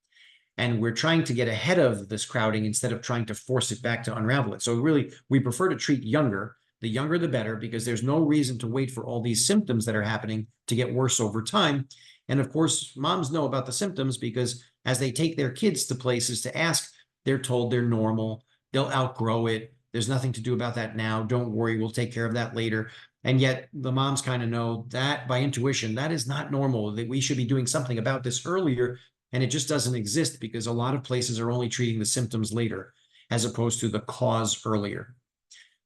And we're trying to get ahead of this crowding instead of trying to force it back to unravel it. So really, we prefer to treat younger. The younger, the better, because there's no reason to wait for all these symptoms that are happening to get worse over time. And of course, moms know about the symptoms because as they take their kids to places to ask, they're told they're normal. They'll outgrow it. There's nothing to do about that now. Don't worry, we'll take care of that later. And yet the moms kind of know that by intuition, that is not normal, that we should be doing something about this earlier. And it just doesn't exist because a lot of places are only treating the symptoms later, as opposed to the cause earlier.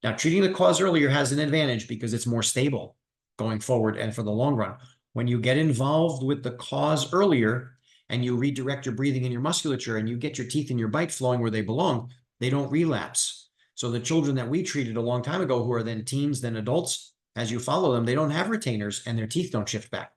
Now, treating the cause earlier has an advantage because it's more stable going forward and for the long run. When you get involved with the cause earlier and you redirect your breathing and your musculature and you get your teeth and your bite flowing where they belong, they don't relapse. So the children that we treated a long time ago who are then teens, then adults, as you follow them, they don't have retainers and their teeth don't shift back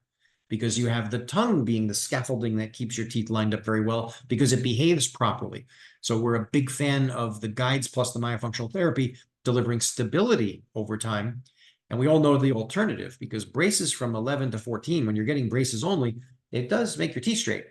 because you have the tongue being the scaffolding that keeps your teeth lined up very well because it behaves properly. So we're a big fan of the guides plus the myofunctional therapy delivering stability over time. And we all know the alternative because braces from 11 to 14, when you're getting braces only, it does make your teeth straight,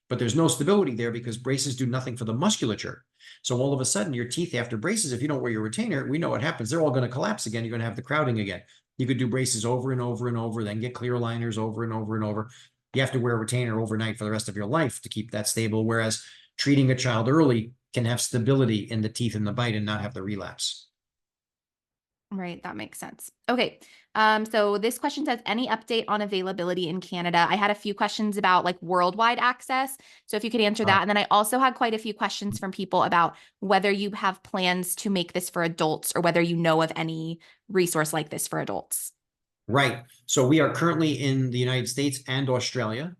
but there's no stability there because braces do nothing for the musculature. So all of a sudden your teeth after braces, if you don't wear your retainer, we know what happens. They're all going to collapse again. You're going to have the crowding again. You could do braces over and over and over, then get clear aligners over and over and over. You have to wear a retainer overnight for the rest of your life to keep that stable. Whereas treating a child early can have stability in the teeth and the bite and not have the relapse. Right, that makes sense. Okay. So this question says, any update on availability in Canada? I had a few questions about like worldwide access. So if you could answer that. And then I also had quite a few questions from people about whether you have plans to make this for adults or whether you know of any resource like this for adults. Right. So we are currently in the United States and Australia,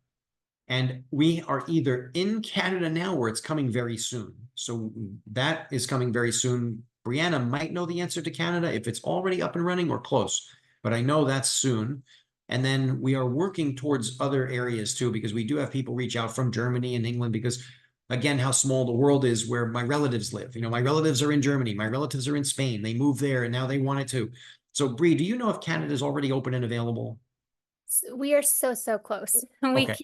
and we are either in Canada now or it's coming very soon. So that is coming very soon. Brianna might know the answer to Canada if it's already up and running or close, but I know that's soon. And then we are working towards other areas too, because we do have people reach out from Germany and England because again, how small the world is where my relatives live. You know, my relatives are in Germany, my relatives are in Spain. They moved there and now they want it too. So Bree, do you know if Canada is already open and available? We are so close. We Okay.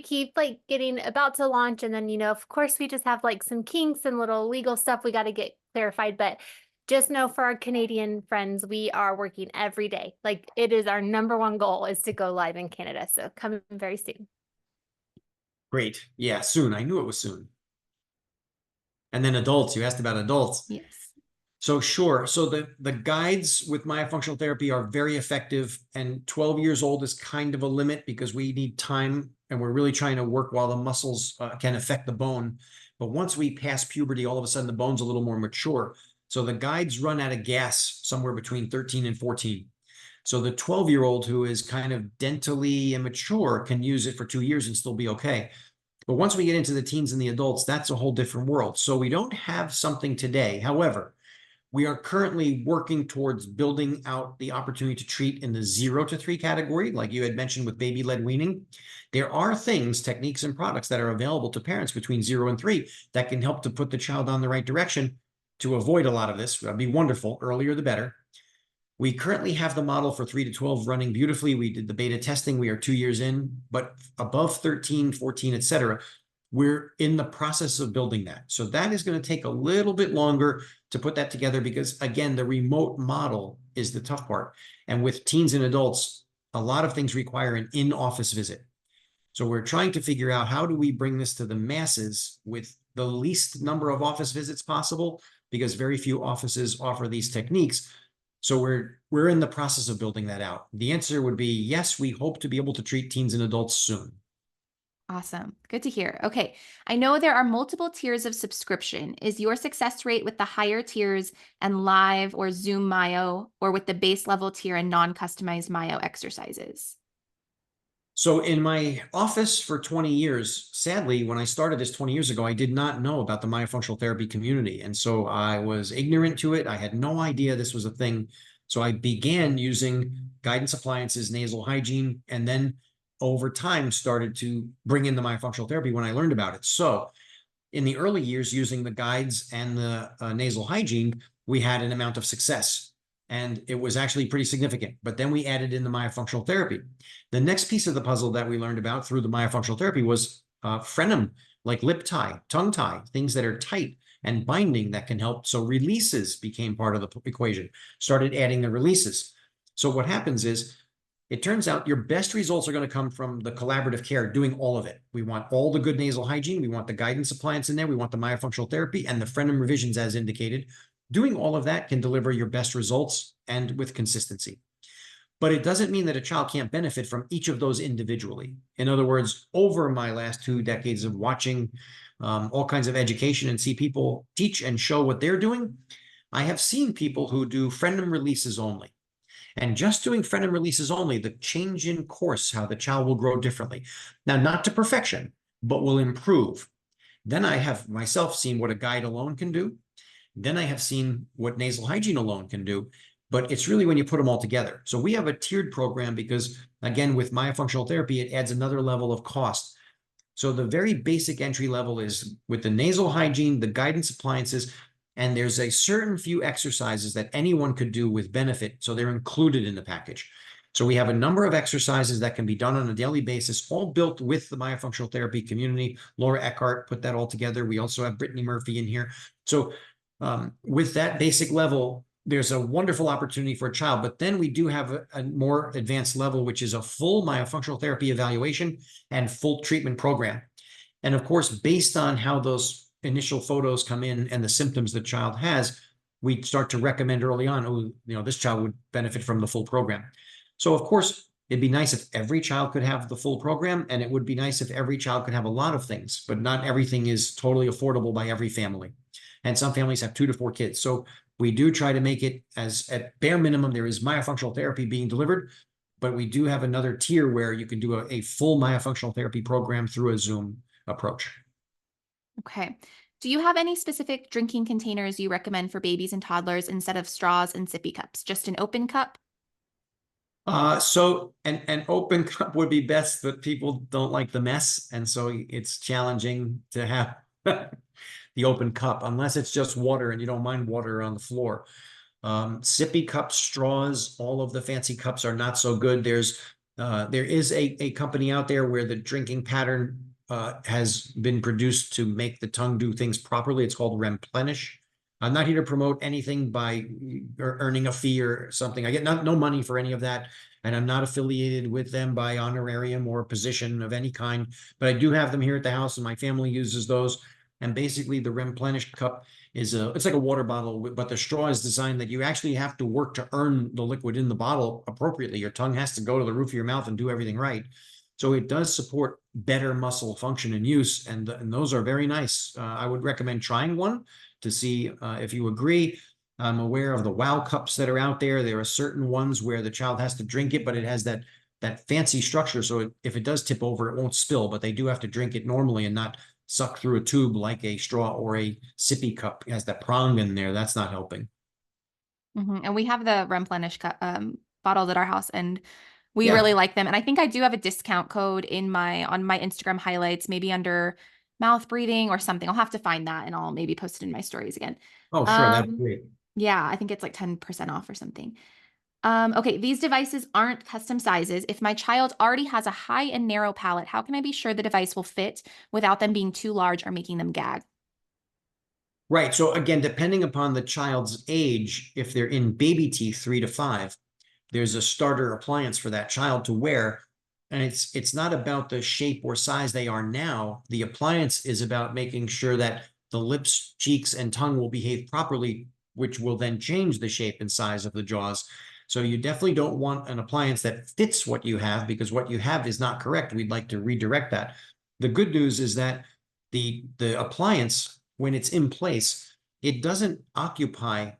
keep like getting about to launch, and then of course we just have like some kinks and little legal stuff we got to get clarified, but just know for our Canadian friends, we are working every day. Like it is our number one goal is to go live in Canada. So coming very soon. Great. Yeah, soon. I knew it was soon. And then adults, you asked about adults. Yes. So sure. So the guides with myofunctional therapy are very effective, and 12 years old is kind of a limit because we need time and we're really trying to work while the muscles can affect the bone. But once we pass puberty, all of a sudden the bone's a little more mature. So the guides run out of gas somewhere between 13 and 14. So the 12-year-old who is kind of dentally immature can use it for 2 years and still be okay. But once we get into the teens and the adults, that's a whole different world. So we don't have something today. However, we are currently working towards building out the opportunity to treat in the 0 to 3 category, like you had mentioned with baby-led weaning. There are things, techniques, and products that are available to parents between 0 and 3 that can help to put the child on the right direction to avoid a lot of this. That'd be wonderful. Earlier, the better. We currently have the model for 3 to 12 running beautifully. We did the beta testing. We are 2 years in, but above 13, 14, et cetera, we're in the process of building that. So that is going to take a little bit longer to put that together because, again, the remote model is the tough part. And with teens and adults, a lot of things require an in-office visit. So we're trying to figure out, how do we bring this to the masses with the least number of office visits possible, because very few offices offer these techniques. So we're in the process of building that out. The answer would be yes, we hope to be able to treat teens and adults soon. Awesome. Good to hear. Okay. I know there are multiple tiers of subscription. Is your success rate with the higher tiers and live or Zoom myo, or with the base level tier and non-customized myo exercises? So in my office for 20 years, sadly, when I started this 20 years ago, I did not know about the myofunctional therapy community. And so I was ignorant to it. I had no idea this was a thing. So I began using guidance appliances, nasal hygiene, and then over time started to bring in the myofunctional therapy when I learned about it. So in the early years, using the guides and the nasal hygiene, we had an amount of success. And it was actually pretty significant. But then we added in the myofunctional therapy. The next piece of the puzzle that we learned about through the myofunctional therapy was frenum, like lip tie, tongue tie, things that are tight, and binding that can help. So releases became part of the equation. Started adding the releases. So what happens is, it turns out your best results are going to come from the collaborative care, doing all of it. We want all the good nasal hygiene. We want the guidance appliance in there. We want the myofunctional therapy and the frenum revisions as indicated. Doing all of that can deliver your best results and with consistency. But it doesn't mean that a child can't benefit from each of those individually. In other words, over my last 2 decades of watching all kinds of education and see people teach and show what they're doing, I have seen people who do frenum releases only. And just doing frenum releases only, the change in course, how the child will grow differently. Now, not to perfection, but will improve. Then I have myself seen what a guide alone can do. Then I have seen what nasal hygiene alone can do. But it's really when you put them all together. So we have a tiered program because, again, with myofunctional therapy, it adds another level of cost. So the very basic entry level is with the nasal hygiene, the guidance appliances, and there's a certain few exercises that anyone could do with benefit. So they're included in the package. So we have a number of exercises that can be done on a daily basis, all built with the myofunctional therapy community. Laura Eckhart put that all together. We also have Brittany Murphy in here. So with that basic level, there's a wonderful opportunity for a child. But then we do have a more advanced level, which is a full myofunctional therapy evaluation and full treatment program. And of course, based on how those initial photos come in and the symptoms the child has, we start to recommend early on, oh, this child would benefit from the full program. So of course, it'd be nice if every child could have the full program, and it would be nice if every child could have a lot of things, but not everything is totally affordable by every family. And some families have 2 to 4 kids. So we do try to make it as, at bare minimum, there is myofunctional therapy being delivered, but we do have another tier where you can do a full myofunctional therapy program through a Zoom approach. Okay. Do you have any specific drinking containers you recommend for babies and toddlers instead of straws and sippy cups? Just an open cup? So an open cup would be best, but people don't like the mess. And so it's challenging to have the open cup, unless it's just water and you don't mind water on the floor. Sippy cups, straws, all of the fancy cups are not so good. There is a company out there where the drinking pattern has been produced to make the tongue do things properly. It's called Replenish. I'm not here to promote anything by earning a fee or something. I get no money for any of that, and I'm not affiliated with them by honorarium or position of any kind, but I do have them here at the house and my family uses those. And basically the Replenish cup is it's like a water bottle, but the straw is designed that you actually have to work to earn the liquid in the bottle appropriately. Your tongue has to go to the roof of your mouth and do everything right. So it does support better muscle function and use, and those are very nice. I would recommend trying one to see if you agree. I'm aware of the WOW cups that are out there. There are certain ones where the child has to drink it, but it has that fancy structure. So if it does tip over, it won't spill, but they do have to drink it normally and not suck through a tube like a straw or a sippy cup. It has that prong in there. That's not helping. And we have the Replenish cup, bottles at our house, and we Yeah. really like them. And I think I do have a discount code on my Instagram highlights, maybe under mouth breathing or something. I'll have to find that and I'll maybe post it in my stories again. Oh, sure. That's Um, great. yeah, I think it's like 10% off or something. Okay, these devices aren't custom sizes. If my child already has a high and narrow palate, how can I be sure the device will fit without them being too large or making them gag? Right. So again, depending upon the child's age, if they're in baby teeth 3 to 5, there's a starter appliance for that child to wear. And it's not about the shape or size they are now. The appliance is about making sure that the lips, cheeks, and tongue will behave properly, which will then change the shape and size of the jaws. So you definitely don't want an appliance that fits what you have, because what you have is not correct. We'd like to redirect that. The good news is that the appliance, when it's in place, it doesn't occupy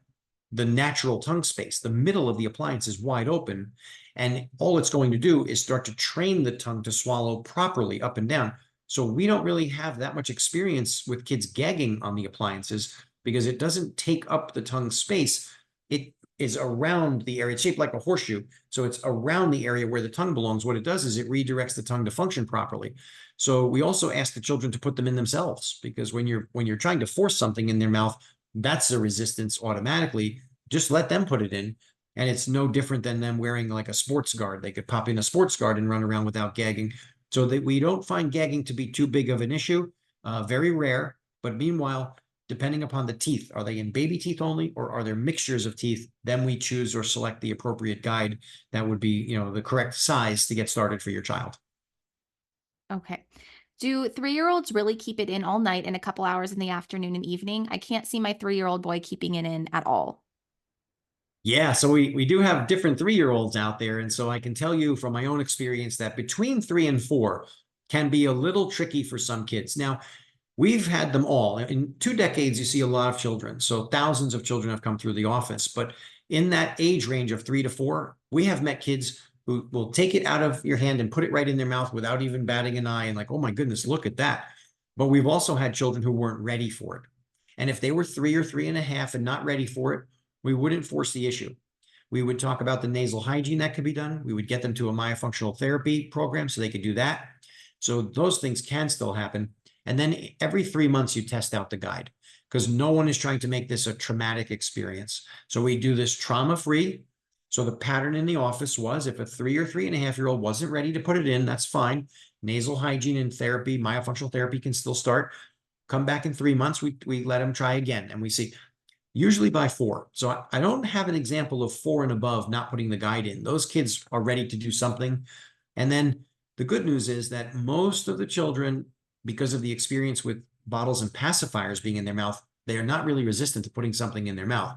the natural tongue space. The middle of the appliance is wide open, and all it's going to do is start to train the tongue to swallow properly up and down. So we don't really have that much experience with kids gagging on the appliances because it doesn't take up the tongue space. It is around the area. It's shaped like a horseshoe. So it's around the area where the tongue belongs. What it does is it redirects the tongue to function properly. So we also ask the children to put them in themselves, because when you're trying to force something in their mouth, that's a resistance automatically. Just let them put it in. And it's no different than them wearing like a sports guard. They could pop in a sports guard and run around without gagging. So that we don't find gagging to be too big of an issue. Very rare. But meanwhile, depending upon the teeth, are they in baby teeth only, or are there mixtures of teeth? Then we choose or select the appropriate guide that would be, the correct size to get started for your child. Okay. Do 3-year-olds really keep it in all night and a couple hours in the afternoon and evening? I can't see my 3-year-old boy keeping it in at all. Yeah, so we do have different 3-year-olds out there. And so I can tell you from my own experience that between 3 and 4 can be a little tricky for some kids. Now, we've had them all. In 2 decades, you see a lot of children. So thousands of children have come through the office. But in that age range of 3 to 4, we have met kids who will take it out of your hand and put it right in their mouth without even batting an eye, and like, oh my goodness, look at that. But we've also had children who weren't ready for it. And if they were 3 or 3.5 and not ready for it, we wouldn't force the issue. We would talk about the nasal hygiene that could be done. We would get them to a myofunctional therapy program so they could do that. So those things can still happen. And then every 3 months, you test out the guide, because no one is trying to make this a traumatic experience. So we do this trauma-free. So the pattern in the office was, if a 3 or 3.5-year-old wasn't ready to put it in, that's fine. Nasal hygiene and therapy, myofunctional therapy can still start. Come back in 3 months, we let them try again, and we see. Usually by 4. So I don't have an example of 4 and above not putting the guide in. Those kids are ready to do something. And then the good news is that most of the children, because of the experience with bottles and pacifiers being in their mouth, they are not really resistant to putting something in their mouth.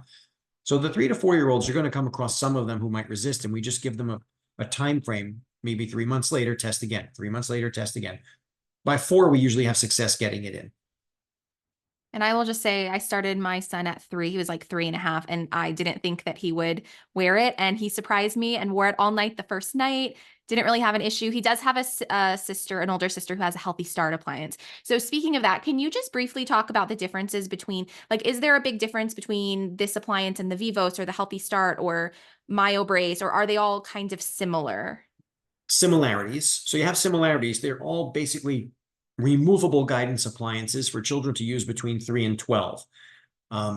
So the 3 to 4-year-olds, you're going to come across some of them who might resist, and we just give them a time frame. Maybe 3 months later, test again. 3 months later, test again. By 4, we usually have success getting it in. And I will just say, I started my son at 3. He was like 3.5, and I didn't think that he would wear it. And he surprised me and wore it all night the first night. Didn't really have an issue. He does have a sister, an older sister, who has a Healthy Start appliance. So speaking of that, can you just briefly talk about the differences between, like, is there a big difference between this appliance and the Vivos or the Healthy Start or MyoBrace, or are they all kind of similar? Similarities. So you have similarities. They're all basically removable guidance appliances for children to use between 3 and 12.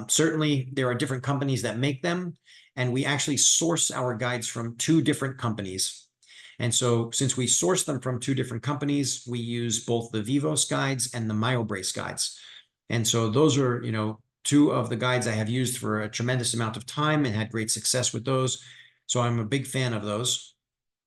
Certainly, there are different companies that make them, and we actually source our guides from 2 different companies. And so since we source them from 2 different companies, we use both the Vivos guides and the MyoBrace guides. And so those are, 2 of the guides I have used for a tremendous amount of time and had great success with those. So I'm a big fan of those.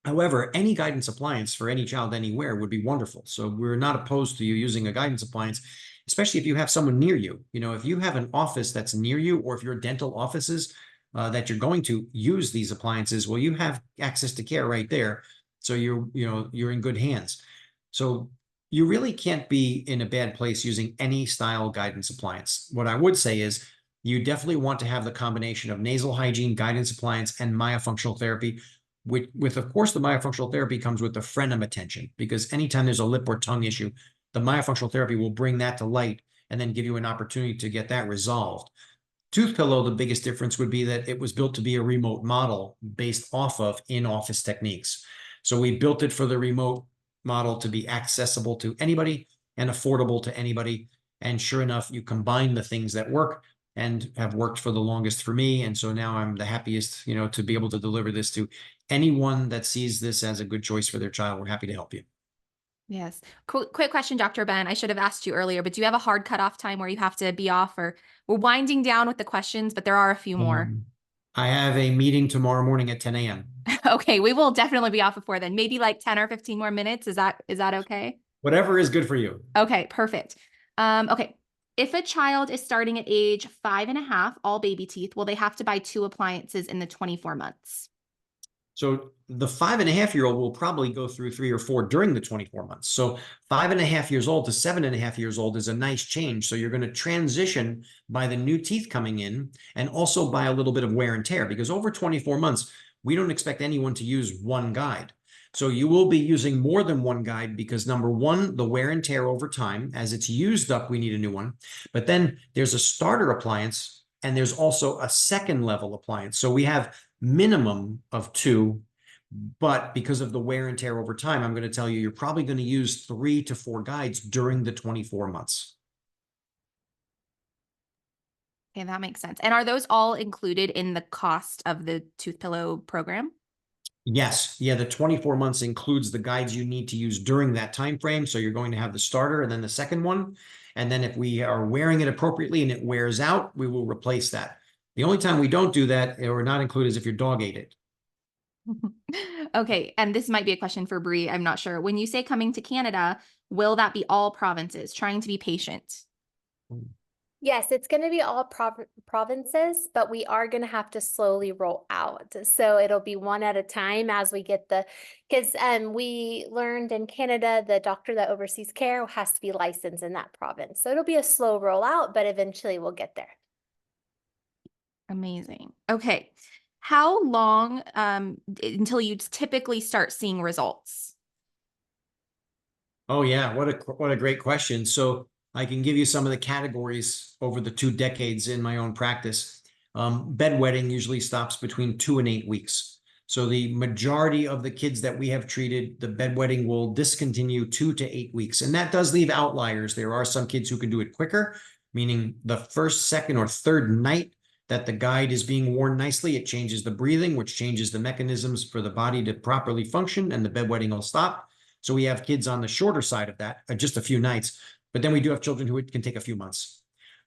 However, any guidance appliance for any child anywhere would be wonderful. So we're not opposed to you using a guidance appliance, especially if you have someone near you. If you have an office that's near you, or if your dental offices that you're going to use these appliances, well, you have access to care right there. So you're in good hands. So you really can't be in a bad place using any style guidance appliance. What I would say is you definitely want to have the combination of nasal hygiene, guidance appliance, and myofunctional therapy. With of course, the myofunctional therapy comes with the frenum attention, because anytime there's a lip or tongue issue, the myofunctional therapy will bring that to light and then give you an opportunity to get that resolved. Toothpillow, the biggest difference would be that it was built to be a remote model based off of in-office techniques. So we built it for the remote model to be accessible to anybody and affordable to anybody. And sure enough, you combine the things that work and have worked for the longest for me. And so now I'm the happiest, to be able to deliver this to anyone that sees this as a good choice for their child. We're happy to help you. Yes. Quick question, Dr. Ben. I should have asked you earlier, but do you have a hard cutoff time where you have to be off, or we're winding down with the questions, but there are a few more? I have a meeting tomorrow morning at 10 a.m. Okay, we will definitely be off before then. Maybe like 10 or 15 more minutes. Is that okay? Whatever is good for you. Okay, perfect. Okay. If a child is starting at age 5.5, all baby teeth, will they have to buy 2 appliances in the 24 months? So the 5.5-year-old will probably go through 3 or 4 during the 24 months. So 5.5 years old to 7.5 years old is a nice change. So you're going to transition by the new teeth coming in and also by a little bit of wear and tear, because over 24 months, we don't expect anyone to use one guide. So you will be using more than one guide because, number one, the wear and tear over time, as it's used up, we need a new one. But then there's a starter appliance and there's also a second level appliance. So we have minimum of 2, but because of the wear and tear over time, I'm going to tell you, you're probably going to use 3 to 4 guides during the 24 months. Okay, that makes sense. And are those all included in the cost of the tooth pillow program? Yes. Yeah, the 24 months includes the guides you need to use during that time frame. So you're going to have the starter and then the second one. And then if we are wearing it appropriately and it wears out, we will replace that. The only time we don't do that or not include is if your dog ate it. Okay, and this might be a question for Bree. I'm not sure. When you say coming to Canada, will that be all provinces? Trying to be patient. Yes, it's going to be all provinces, but we are going to have to slowly roll out. So it'll be one at a time as we get because we learned in Canada, the doctor that oversees care has to be licensed in that province. So it'll be a slow rollout, but eventually we'll get there. Amazing. Okay. How long until you typically start seeing results? Oh yeah, what a great question. So I can give you some of the categories over the 2 decades in my own practice. Bedwetting usually stops between 2 and 8 weeks. So the majority of the kids that we have treated, the bedwetting will discontinue 2 to 8 weeks. And that does leave outliers. There are some kids who can do it quicker, meaning the first, second, or third night that the guide is being worn nicely, it changes the breathing, which changes the mechanisms for the body to properly function, and the bedwetting will stop. So we have kids on the shorter side of that, just a few nights. But then we do have children who it can take a few months.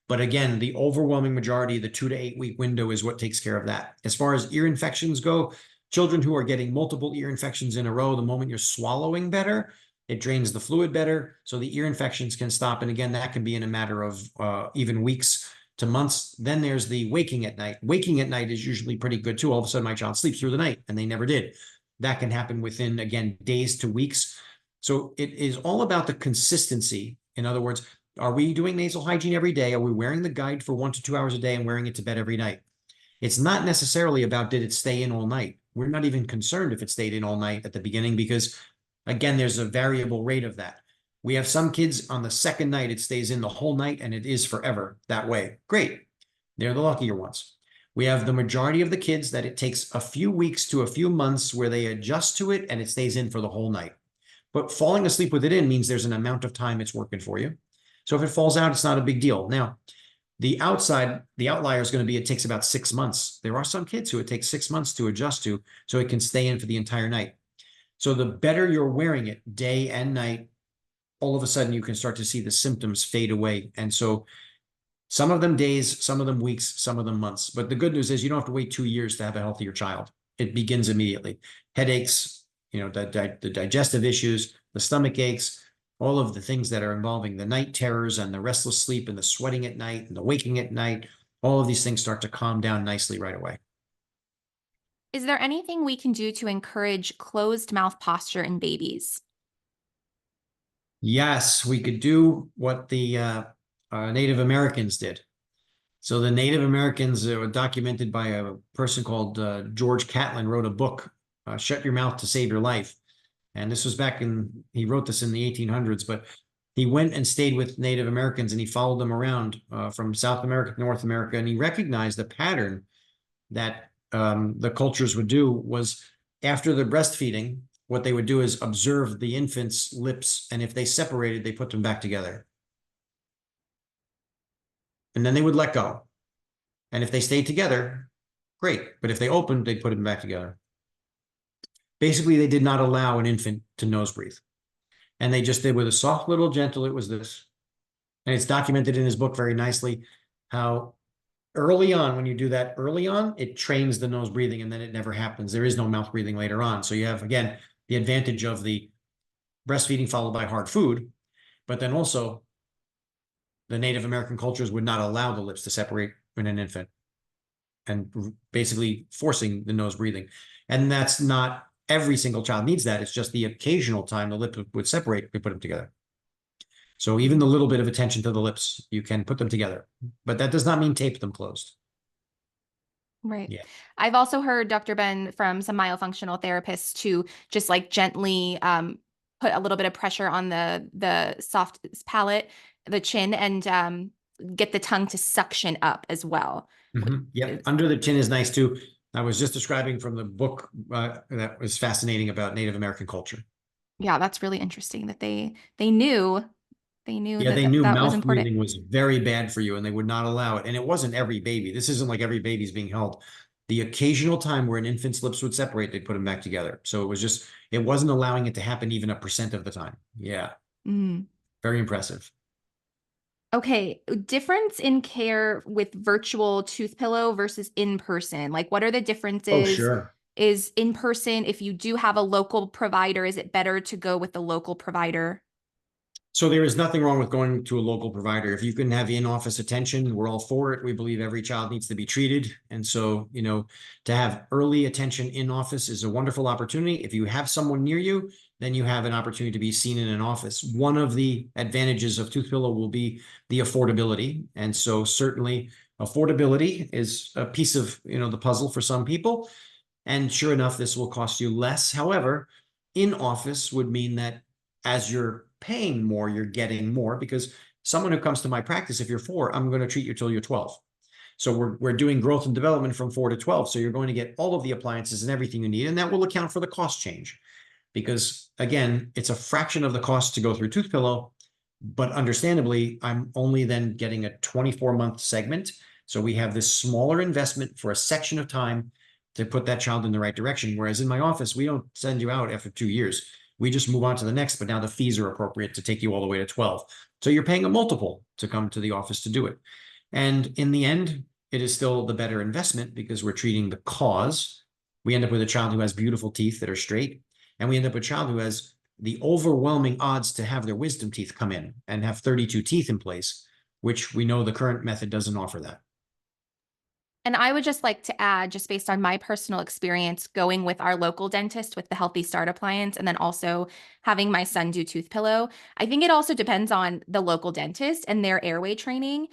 But again, the overwhelming majority, the 2 to 8 week window, is what takes care of that. As far as ear infections go, children who are getting multiple ear infections in a row, the moment you're swallowing better, it drains the fluid better. So the ear infections can stop. And again, that can be in a matter of even weeks to months. Then there's the waking at night. Waking at night is usually pretty good too. All of a sudden, my child sleeps through the night, and they never did. That can happen within, again, days to weeks. So it is all about the consistency. In other words, are we doing nasal hygiene every day? Are we wearing the guide for 1 to 2 hours a day and wearing it to bed every night? It's not necessarily about did it stay in all night. We're not even concerned if it stayed in all night at the beginning because, again, there's a variable rate of that. We have some kids on the second night, it stays in the whole night and it is forever that way. Great. They're the luckier ones. We have the majority of the kids that it takes a few weeks to a few months where they adjust to it and it stays in for the whole night. But falling asleep with it in means there's an amount of time it's working for you. So if it falls out, it's not a big deal. Now, the outlier is going to be it takes about 6 months. There are some kids who it takes 6 months to adjust to, so it can stay in for the entire night. So the better you're wearing it day and night, all of a sudden you can start to see the symptoms fade away. And so some of them days, some of them weeks, some of them months. But the good news is you don't have to wait 2 years to have a healthier child. It begins immediately. Headaches, the digestive issues, the stomach aches, all of the things that are involving the night terrors and the restless sleep and the sweating at night and the waking at night, all of these things start to calm down nicely right away. Is there anything we can do to encourage closed mouth posture in babies? Yes, we could do what the Native Americans did. So the Native Americans were documented by a person called George Catlin, wrote a book, Shut Your Mouth to Save Your Life. And this was he wrote this in the 1800s, but he went and stayed with Native Americans and he followed them around from South America to North America. And he recognized the pattern that the cultures would do was after the breastfeeding, what they would do is observe the infant's lips. And if they separated, they put them back together. And then they would let go. And if they stayed together, great. But if they opened, they'd put them back together. Basically, they did not allow an infant to nose breathe. And they just did with a soft little gentle, it was this. And it's documented in his book very nicely how Early on, when you do that early on, it trains the nose breathing, and then it never happens. There is no mouth breathing later on. So you have, again, the advantage of the breastfeeding followed by hard food, but then also the Native American cultures would not allow the lips to separate in an infant, and basically forcing the nose breathing. And that's not every single child needs that. It's just the occasional time the lip would separate, we put them together. So even the little bit of attention to the lips, you can put them together, but that does not mean tape them closed. Right. Yeah. I've also heard, Dr. Ben, from some myofunctional therapists to just like gently put a little bit of pressure on the soft palate, the chin, and get the tongue to suction up as well. Yep. Under the chin is nice too. I was just describing from the book that was fascinating about Native American culture. Yeah, that's really interesting that they knew Yeah, that they knew that was mouth important. breathing was very bad for you, and they would not allow it. And it wasn't every baby. This isn't like every baby's being held. The occasional time where an infant's lips would separate, they put them back together. So it was just, it wasn't allowing it to happen even 1% of the time. Yeah, Mm. very impressive. Okay, difference in care with virtual tooth pillow versus in person. Like, what are the Oh, differences? sure. Is in person, if you do have a local provider, is it better to go with the local provider? So there is nothing wrong with going to a local provider. If you can have in-office attention, we're all for it. We believe every child needs to be treated. And so, to have early attention in office is a wonderful opportunity. If you have someone near you, then you have an opportunity to be seen in an office. One of the advantages of Toothpillow will be the affordability. And so certainly affordability is a piece of, the puzzle for some people. And sure enough, this will cost you less. However, in office would mean that as you're paying more, you're getting more, because someone who comes to my practice, if you're 4, I'm going to treat you till you're 12. So we're doing growth and development from 4 to 12. So you're going to get all of the appliances and everything you need, and that will account for the cost change. Because again, it's a fraction of the cost to go through Toothpillow, but understandably, I'm only then getting a 24-month segment. So we have this smaller investment for a section of time to put that child in the right direction. Whereas in my office, we don't send you out after 2 years. We just move on to the next, but now the fees are appropriate to take you all the way to 12. So you're paying a multiple to come to the office to do it. And in the end, it is still the better investment because we're treating the cause. We end up with a child who has beautiful teeth that are straight, and we end up with a child who has the overwhelming odds to have their wisdom teeth come in and have 32 teeth in place, which we know the current method doesn't offer that. And I would just like to add, just based on my personal experience going with our local dentist with the Healthy Start appliance, and then also having my son do tooth pillow, I think it also depends on the local dentist and their airway training,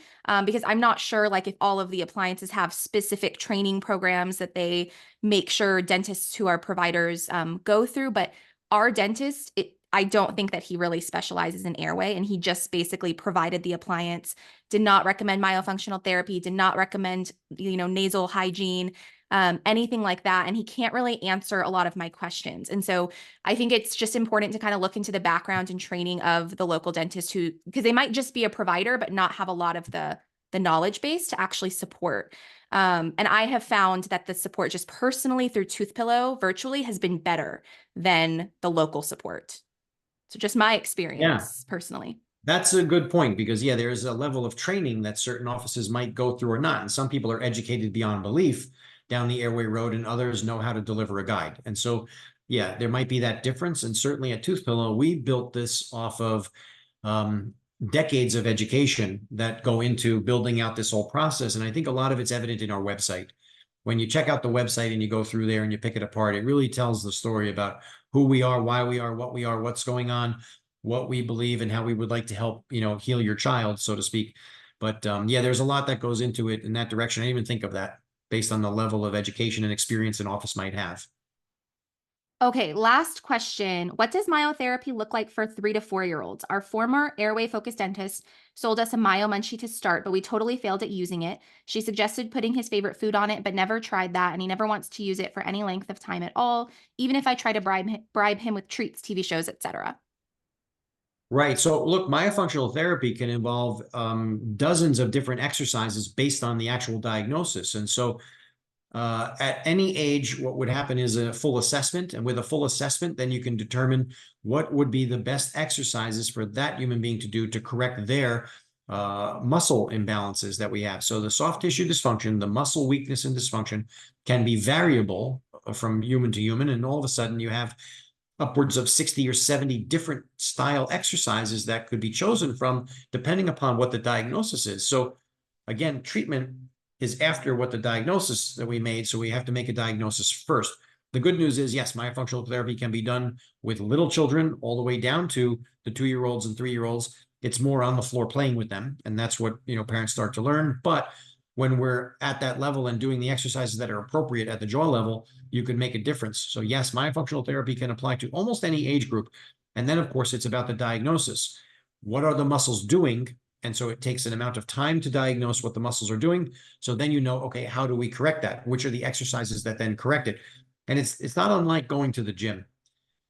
because I'm not sure like if all of the appliances have specific training programs that they make sure dentists who are providers go through. But our dentist, I don't think that he really specializes in airway, and he just basically provided the appliance, did not recommend myofunctional therapy, did not recommend, nasal hygiene, anything like that. And he can't really answer a lot of my questions. And so I think it's just important to kind of look into the background and training of the local dentist because they might just be a provider, but not have a lot of the knowledge base to actually support. And I have found that the support just personally through Toothpillow virtually has been better than the local support. So just my experience personally. That's a good point because, there is a level of training that certain offices might go through or not. And some people are educated beyond belief down the Airway road, and others know how to deliver a guide. And so, there might be that difference. And certainly at Toothpillow, we built this off of decades of education that go into building out this whole process. And I think a lot of it's evident in our website. When you check out the website and you go through there and you pick it apart, it really tells the story about who we are, why we are, what we are, what's going on, what we believe, and how we would like to help, heal your child, so to speak. But there's a lot that goes into it in that direction. I didn't even think of that based on the level of education and experience an office might have. Okay, last question. What does myotherapy look like for 3 to 4-year-olds? Our former airway-focused dentist sold us a myo munchie to start, but we totally failed at using it. She suggested putting his favorite food on it, but never tried that, and he never wants to use it for any length of time at all, even if I try to bribe him with treats, TV shows, etc. Right. So look, myofunctional therapy can involve dozens of different exercises based on the actual diagnosis. And so at any age, what would happen is a full assessment. And with a full assessment, then you can determine what would be the best exercises for that human being to do to correct their muscle imbalances that we have. So the soft tissue dysfunction, the muscle weakness and dysfunction can be variable from human to human. And all of a sudden you have upwards of 60 or 70 different style exercises that could be chosen from, depending upon what the diagnosis is. So again, treatment is after what the diagnosis that we made. So we have to make a diagnosis first. The good news is, yes, myofunctional therapy can be done with little children all the way down to the 2-year-olds and 3-year-olds. It's more on the floor playing with them. And that's what, parents start to learn. But when we're at that level and doing the exercises that are appropriate at the jaw level, you can make a difference. So yes, myofunctional therapy can apply to almost any age group. And then of course, it's about the diagnosis. What are the muscles doing? And so it takes an amount of time to diagnose what the muscles are doing. So then okay, how do we correct that? Which are the exercises that then correct it? And it's not unlike going to the gym.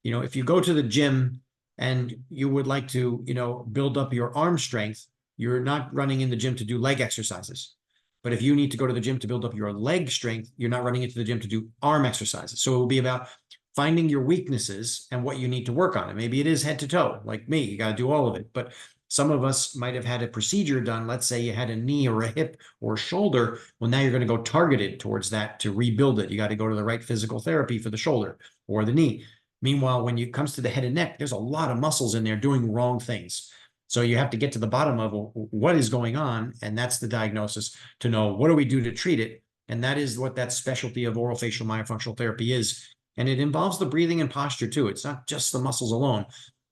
If you go to the gym and you would like to, build up your arm strength, you're not running in the gym to do leg exercises. But if you need to go to the gym to build up your leg strength, you're not running into the gym to do arm exercises. So it will be about finding your weaknesses and what you need to work on. And maybe it is head to toe, like me, you got to do all of it. But some of us might have had a procedure done. Let's say you had a knee or a hip or a shoulder. Well, now you're going to go targeted towards that to rebuild it. You got to go to the right physical therapy for the shoulder or the knee. Meanwhile, when it comes to the head and neck, there's a lot of muscles in there doing wrong things. So you have to get to the bottom of what is going on. And that's the diagnosis to know what do we do to treat it. And that is what that specialty of orofacial myofunctional therapy is. And it involves the breathing and posture too. It's not just the muscles alone.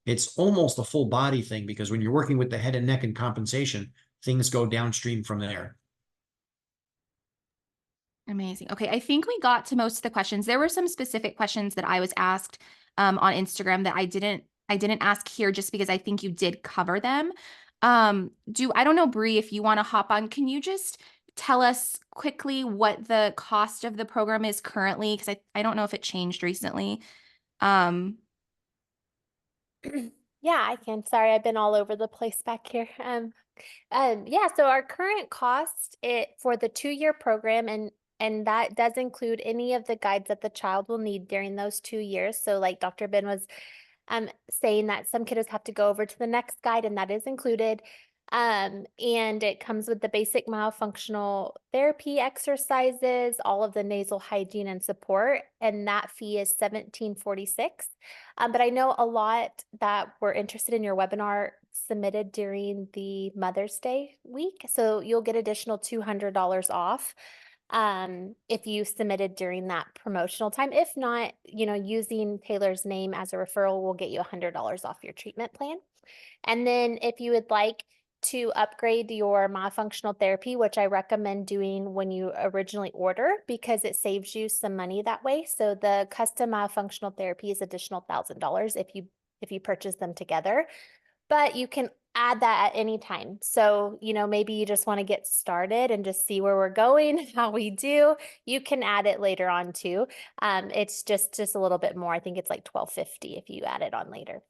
It's almost a full body thing, because when you're working with the head and neck and compensation, things go downstream from there. Amazing. Okay, I think we got to most of the questions. There were some specific questions that I was asked on Instagram that I didn't ask here, just because I think you did cover them. I don't know, Bree, if you want to hop on, can you just tell us quickly what the cost of the program is currently? Because I don't know if it changed recently. Yeah, I can. Sorry, I've been all over the place back here. Yeah, so our current cost for the 2-year program, and that does include any of the guides that the child will need during those 2 years. So like Dr. Ben was saying that some kiddos have to go over to the next guide, and that is included. And it comes with the basic myofunctional therapy exercises, all of the nasal hygiene and support, and that fee is $17.46. But I know a lot that were interested in your webinar submitted during the Mother's Day week, so you'll get additional $200 off if you submitted during that promotional time. If not, using Taylor's name as a referral will get you $100 off your treatment plan. And then if you would like to upgrade your myofunctional therapy, which I recommend doing when you originally order, because it saves you some money that way. So the custom myofunctional therapy is additional $1,000 if you purchase them together, but you can add that at any time. So, maybe you just want to get started and just see where we're going, how we do. You can add it later on too. It's just a little bit more. I think it's like $1,250 if you add it on later.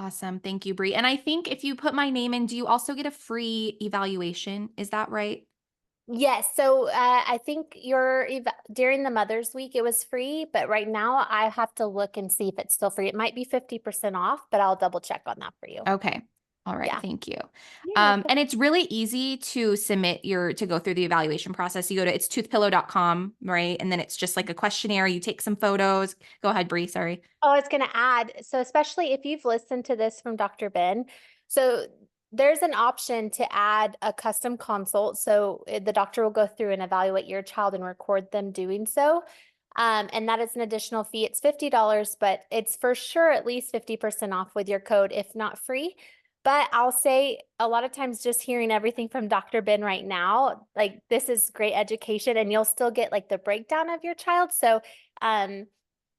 Awesome. Thank you, Bree. And I think if you put my name in, do you also get a free evaluation? Is that right? Yes. So I think during the Mother's Week, it was free, but right now I have to look and see if it's still free. It might be 50% off, but I'll double check on that for you. Okay. All right. Yeah. Thank you. Yeah. And it's really easy to submit to go through the evaluation process. You go to it's toothpillow.com, right? And then it's just like a questionnaire. You take some photos. Go ahead, Bree. Sorry. Oh, it's going to add. So especially if you've listened to this from Dr. Ben, so there's an option to add a custom consult. So the doctor will go through and evaluate your child and record them doing so. And that is an additional fee. It's $50, but it's for sure at least 50% off with your code, if not free. But I'll say a lot of times just hearing everything from Dr. Ben right now, like this is great education, and you'll still get like the breakdown of your child. So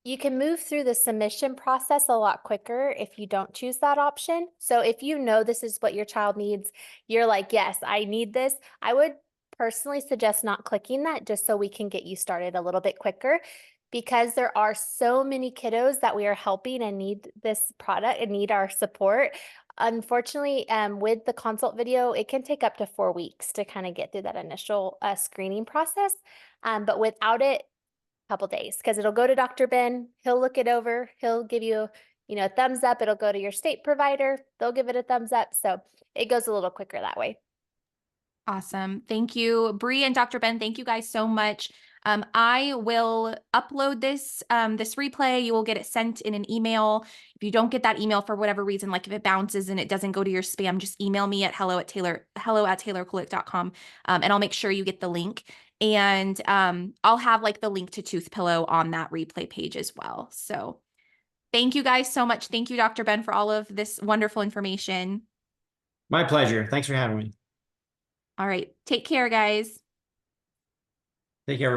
you can move through the submission process a lot quicker if you don't choose that option. So if you know this is what your child needs, you're like, yes, I need this. I would personally suggest not clicking that, just so we can get you started a little bit quicker, because there are so many kiddos that we are helping and need this product and need our support. Unfortunately, with the consult video, it can take up to 4 weeks to kind of get through that initial screening process. But without it, couple days, because it'll go to Dr. Ben. He'll look it over. He'll give you a thumbs up, it'll go to your state provider. They'll give it a thumbs up. So it goes a little quicker that way. Awesome. Thank you, Bree and Dr. Ben. Thank you guys so much. I will upload this replay. You will get it sent in an email. If you don't get that email for whatever reason, like if it bounces and it doesn't go to your spam, just email me at hello@taylorkulik.com, and I'll make sure you get the link. And I'll have like the link to Toothpillow on that replay page as well. So thank you guys so much. Thank you, Dr. Ben, for all of this wonderful information. My pleasure. Thanks for having me. All right. Take care, guys. Take care.